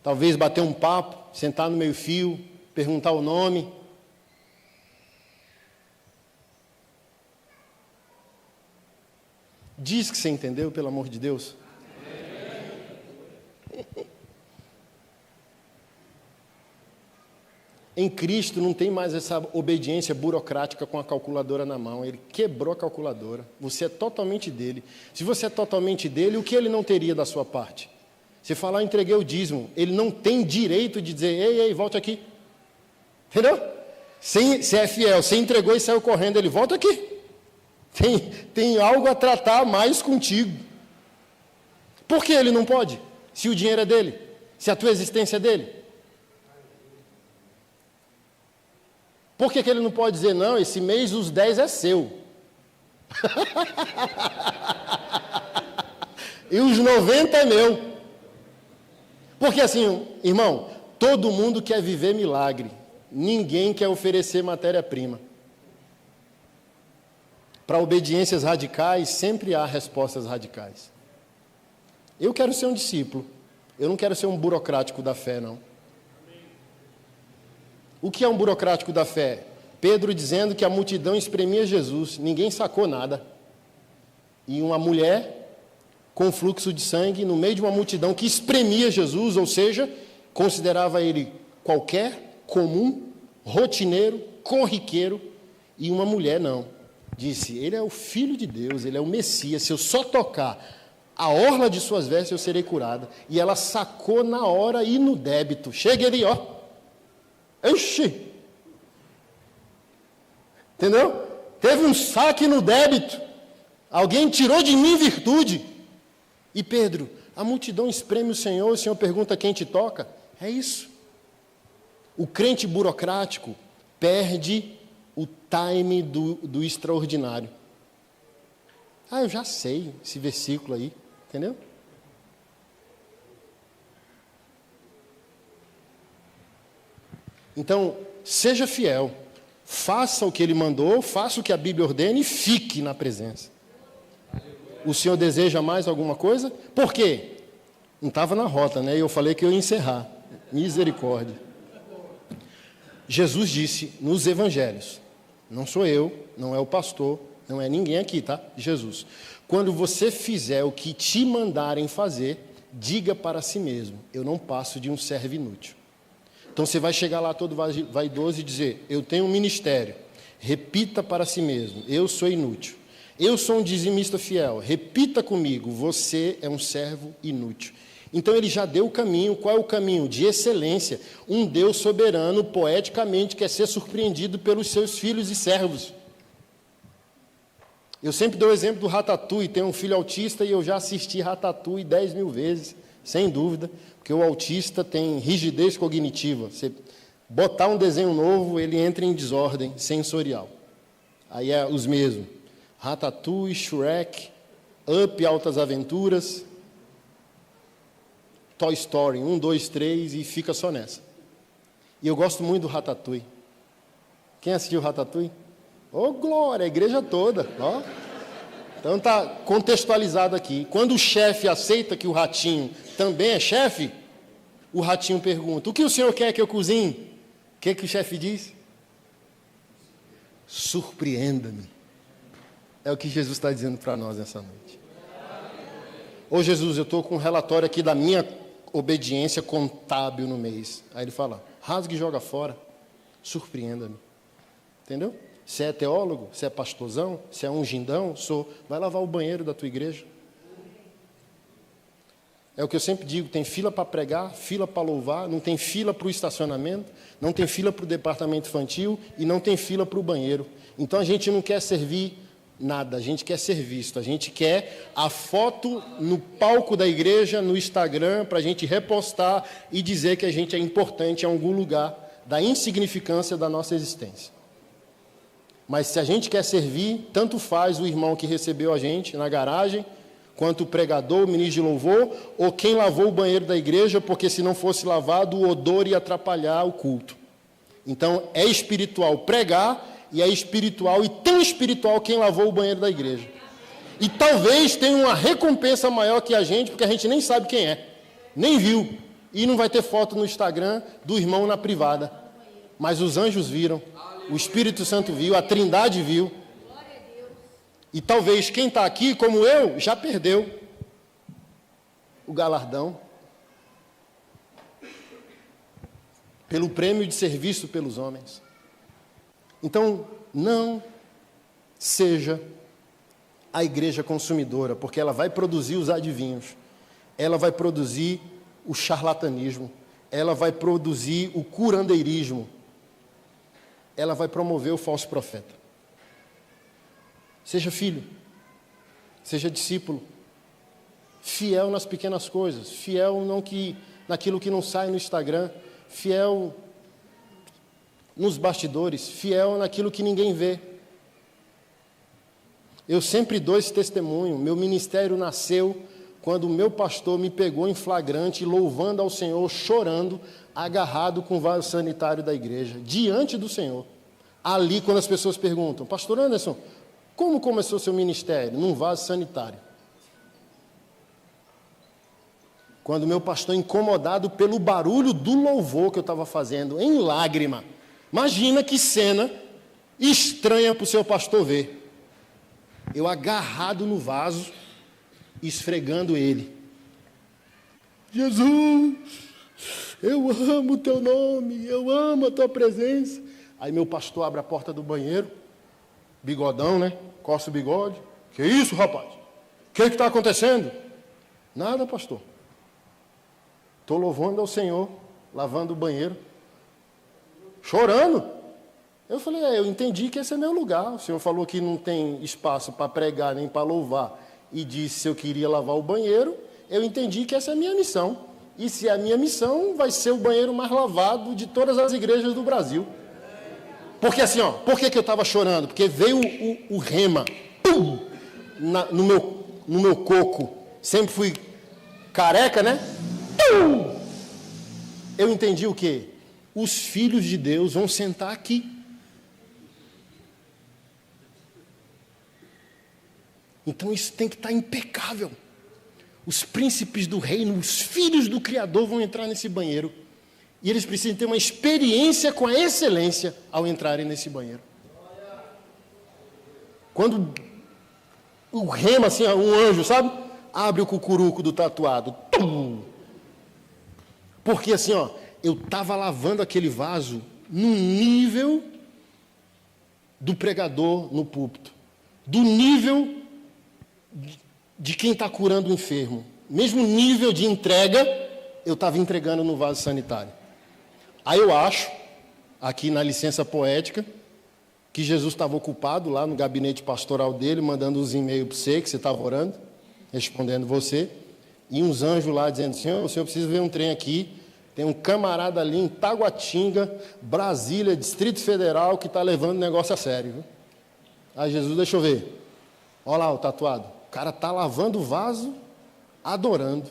Speaker 2: talvez bater um papo, sentar no meio-fio, perguntar o nome. Diz que você entendeu, pelo amor de Deus. Em Cristo não tem mais essa obediência burocrática com a calculadora na mão. Ele quebrou a calculadora. Você é totalmente dele. Se você é totalmente dele, o que ele não teria da sua parte? Você falar, entreguei o dízimo. Ele não tem direito de dizer, ei, volte aqui. Entendeu? Você é fiel, você entregou e saiu correndo, ele volta aqui. Tem algo a tratar mais contigo. Por que ele não pode? Se o dinheiro é dele? Se a tua existência é dele? Por que ele não pode dizer, não, esse mês os 10 é seu? E os 90 é meu. Porque assim, irmão, todo mundo quer viver milagre. Ninguém quer oferecer matéria-prima. Para obediências radicais, sempre há respostas radicais. Eu quero ser um discípulo. Eu não quero ser um burocrático da fé, não. O que é um burocrático da fé? Pedro dizendo que a multidão espremia Jesus, ninguém sacou nada. E uma mulher com fluxo de sangue no meio de uma multidão que espremia Jesus, ou seja, considerava ele qualquer, comum, rotineiro, corriqueiro, e uma mulher não. Disse, ele é o Filho de Deus, ele é o Messias, se eu só tocar a orla de suas vestes eu serei curada. E ela sacou na hora e no débito. Chega ali, ó. Enche. Entendeu? Teve um saque no débito. Alguém tirou de mim virtude. E Pedro, a multidão espreme o Senhor pergunta quem te toca. É isso. O crente burocrático perde o time do extraordinário. Ah, eu já sei esse versículo aí. Entendeu? Então, seja fiel. Faça o que ele mandou, faça o que a Bíblia ordena e fique na presença. O Senhor deseja mais alguma coisa? Por quê? Não estava na rota, né? E eu falei que eu ia encerrar. Misericórdia. Jesus disse nos evangelhos, não sou eu, não é o pastor, não é ninguém aqui, tá? Jesus. Quando você fizer o que te mandarem fazer, diga para si mesmo, eu não passo de um servo inútil. Então você vai chegar lá todo vaidoso e dizer, eu tenho um ministério. Repita para si mesmo, eu sou inútil. Eu sou um dizimista fiel. Repita comigo, você é um servo inútil. Então ele já deu o caminho. Qual é o caminho? De excelência. Um Deus soberano, poeticamente, quer ser surpreendido pelos seus filhos e servos. Eu sempre dou o exemplo do Ratatouille. Tenho um filho autista e eu já assisti Ratatouille 10.000 vezes, sem dúvida, porque o autista tem rigidez cognitiva. Você botar um desenho novo, ele entra em desordem sensorial. Aí é os mesmos. Ratatouille, Shrek, Up, Altas Aventuras, Toy Story, 1, 2, 3 e fica só nessa. E eu gosto muito do Ratatouille. Quem assistiu Ratatouille? Ô, glória, a igreja toda. Ó. Então está contextualizado aqui. Quando o chefe aceita que o ratinho também é chefe, o ratinho pergunta, o que o senhor quer que eu cozinhe? O que o chefe diz? Surpreenda-me. É o que Jesus está dizendo para nós nessa noite. Ô Jesus, eu estou com um relatório aqui da minha obediência contábil no mês. Aí ele fala, rasgue e joga fora. Surpreenda-me. Entendeu? Se é teólogo, se é pastorzão, se é ungindão, vai lavar o banheiro da tua igreja. É o que eu sempre digo, tem fila para pregar, fila para louvar, não tem fila para o estacionamento, não tem fila para o departamento infantil e não tem fila para o banheiro. Então a gente não quer servir nada, a gente quer ser visto, a gente quer a foto no palco da igreja, no Instagram, para a gente repostar e dizer que a gente é importante em algum lugar da insignificância da nossa existência. Mas se a gente quer servir, tanto faz o irmão que recebeu a gente na garagem, quanto o pregador, o ministro de louvor, ou quem lavou o banheiro da igreja, porque se não fosse lavado, o odor ia atrapalhar o culto. Então, é espiritual pregar, e é espiritual, e tão espiritual quem lavou o banheiro da igreja. E talvez tenha uma recompensa maior que a gente, porque a gente nem sabe quem é, nem viu, e não vai ter foto no Instagram do irmão na privada. Mas os anjos viram, o Espírito Santo viu, a Trindade viu. E talvez quem está aqui, como eu, já perdeu o galardão pelo prêmio de serviço pelos homens. Então, não seja a igreja consumidora, porque ela vai produzir os adivinhos, ela vai produzir o charlatanismo, ela vai produzir o curandeirismo, ela vai promover o falso profeta. Seja filho, seja discípulo, fiel nas pequenas coisas, fiel naquilo que não sai no Instagram, fiel nos bastidores, fiel naquilo que ninguém vê. Eu sempre dou esse testemunho. Meu ministério nasceu quando o meu pastor me pegou em flagrante, louvando ao Senhor, chorando, agarrado com o vaso sanitário da igreja, diante do Senhor. Ali, quando as pessoas perguntam, pastor Anderson, como começou seu ministério? Num vaso sanitário. Quando meu pastor, incomodado pelo barulho do louvor que eu estava fazendo, em lágrima, imagina que cena estranha para o seu pastor ver. Eu agarrado no vaso, esfregando ele. Jesus, eu amo o teu nome, eu amo a tua presença. Aí meu pastor abre a porta do banheiro, bigodão, né? Coça o bigode. Que isso, rapaz? O que está acontecendo? Nada, pastor. Estou louvando ao Senhor, lavando o banheiro, chorando. Eu falei, eu entendi que esse é meu lugar. O Senhor falou que não tem espaço para pregar nem para louvar e disse se eu queria lavar o banheiro, eu entendi que essa é a minha missão. E se é a minha missão, vai ser o banheiro mais lavado de todas as igrejas do Brasil. Porque assim, por que eu estava chorando? Porque veio o rema, pum, no meu coco. Sempre fui careca, né? Pum! Eu entendi o quê? Os filhos de Deus vão sentar aqui. Então isso tem que estar impecável. Os príncipes do reino, os filhos do Criador vão entrar nesse banheiro. E eles precisam ter uma experiência com a excelência ao entrarem nesse banheiro. Quando o rema, assim, um anjo, sabe? Abre o cucuruco do tatuado. Tum! Porque assim, ó, eu estava lavando aquele vaso no nível do pregador no púlpito. Do nível de quem está curando o enfermo. Mesmo nível de entrega, eu estava entregando no vaso sanitário. Aí eu acho, aqui na licença poética, que Jesus estava ocupado lá no gabinete pastoral dele, mandando uns e-mails para você, que você estava orando, respondendo você, e uns anjos lá dizendo, Senhor, o senhor precisa ver um trem aqui, tem um camarada ali em Taguatinga, Brasília, Distrito Federal, que está levando o negócio a sério. Viu? Aí Jesus, deixa eu ver, olha lá o tatuado, o cara está lavando o vaso, adorando.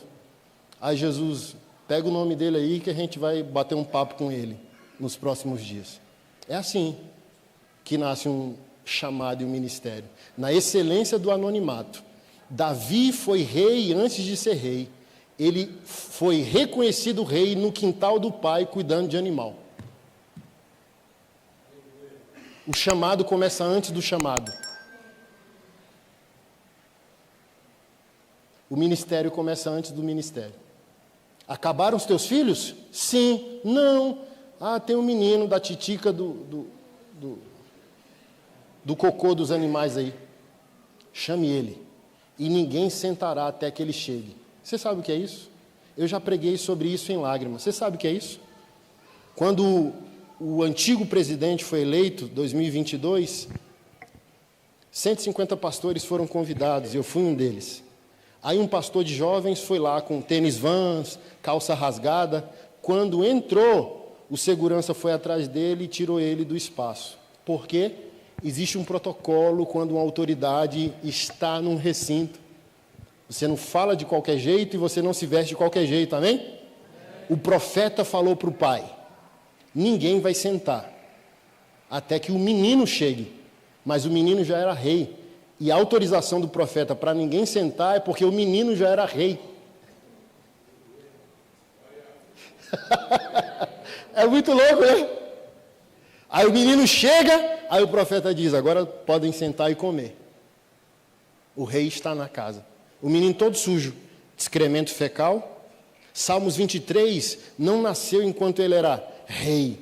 Speaker 2: Aí Jesus, pega o nome dele aí, que a gente vai bater um papo com ele nos próximos dias. É assim que nasce um chamado e um ministério. Na excelência do anonimato. Davi foi rei antes de ser rei. Ele foi reconhecido rei no quintal do pai, cuidando de animal. O chamado começa antes do chamado. O ministério começa antes do ministério. Acabaram os teus filhos? Sim. Não. Ah, tem um menino da titica do cocô dos animais aí. Chame ele. E ninguém sentará até que ele chegue. Você sabe o que é isso? Eu já preguei sobre isso em lágrimas. Você sabe o que é isso? Quando o antigo presidente foi eleito, 2022, 150 pastores foram convidados, e eu fui um deles. Aí um pastor de jovens foi lá com tênis Vans, calça rasgada. Quando entrou, o segurança foi atrás dele e tirou ele do espaço. Por quê? Existe um protocolo quando uma autoridade está num recinto. Você não fala de qualquer jeito e você não se veste de qualquer jeito, amém? O profeta falou para o pai, ninguém vai sentar até que o menino chegue. Mas o menino já era rei. E a autorização do profeta para ninguém sentar é porque o menino já era rei. É muito louco, né? Aí o menino chega, aí o profeta diz, agora podem sentar e comer. O rei está na casa. O menino todo sujo, excremento fecal. Salmos 23 não nasceu enquanto ele era rei.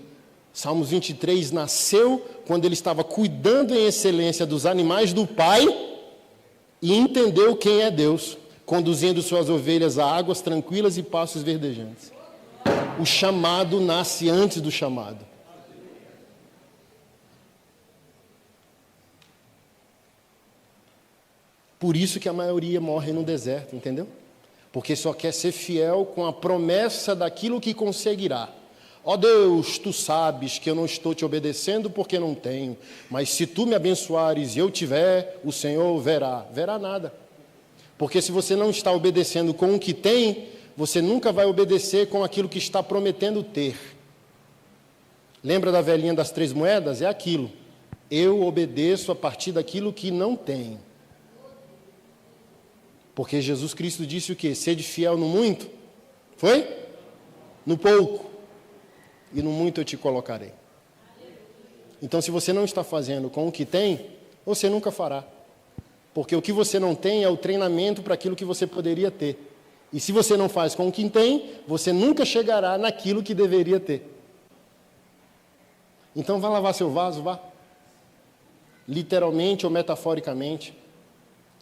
Speaker 2: Salmos 23 nasceu quando ele estava cuidando em excelência dos animais do pai e entendeu quem é Deus, conduzindo suas ovelhas a águas tranquilas e pastos verdejantes. O chamado nasce antes do chamado. Por isso que a maioria morre no deserto, entendeu? Porque só quer ser fiel com a promessa daquilo que conseguirá. Ó Deus, tu sabes que eu não estou te obedecendo porque não tenho, mas se tu me abençoares e eu tiver, o Senhor verá. Verá nada. Porque se você não está obedecendo com o que tem, você nunca vai obedecer com aquilo que está prometendo ter. Lembra da velhinha das 3 moedas? É aquilo. Eu obedeço a partir daquilo que não tem. Porque Jesus Cristo disse o quê? Sede fiel no muito. Foi? No pouco. E no muito eu te colocarei. Então, se você não está fazendo com o que tem, você nunca fará. Porque o que você não tem é o treinamento para aquilo que você poderia ter. E se você não faz com o que tem, você nunca chegará naquilo que deveria ter. Então, vá lavar seu vaso, vá. Literalmente ou metaforicamente.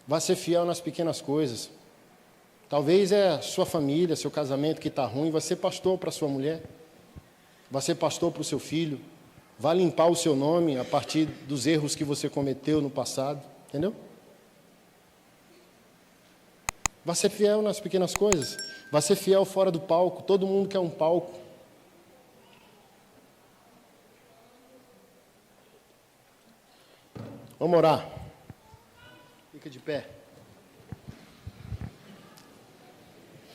Speaker 2: Vá ser fiel nas pequenas coisas. Talvez é a sua família, seu casamento que está ruim, vá ser pastor para sua mulher. Vá ser pastor para o seu filho. Vá limpar o seu nome a partir dos erros que você cometeu no passado. Entendeu? Vá ser fiel nas pequenas coisas. Vá ser fiel fora do palco. Todo mundo quer um palco. Vamos orar. Fica de pé.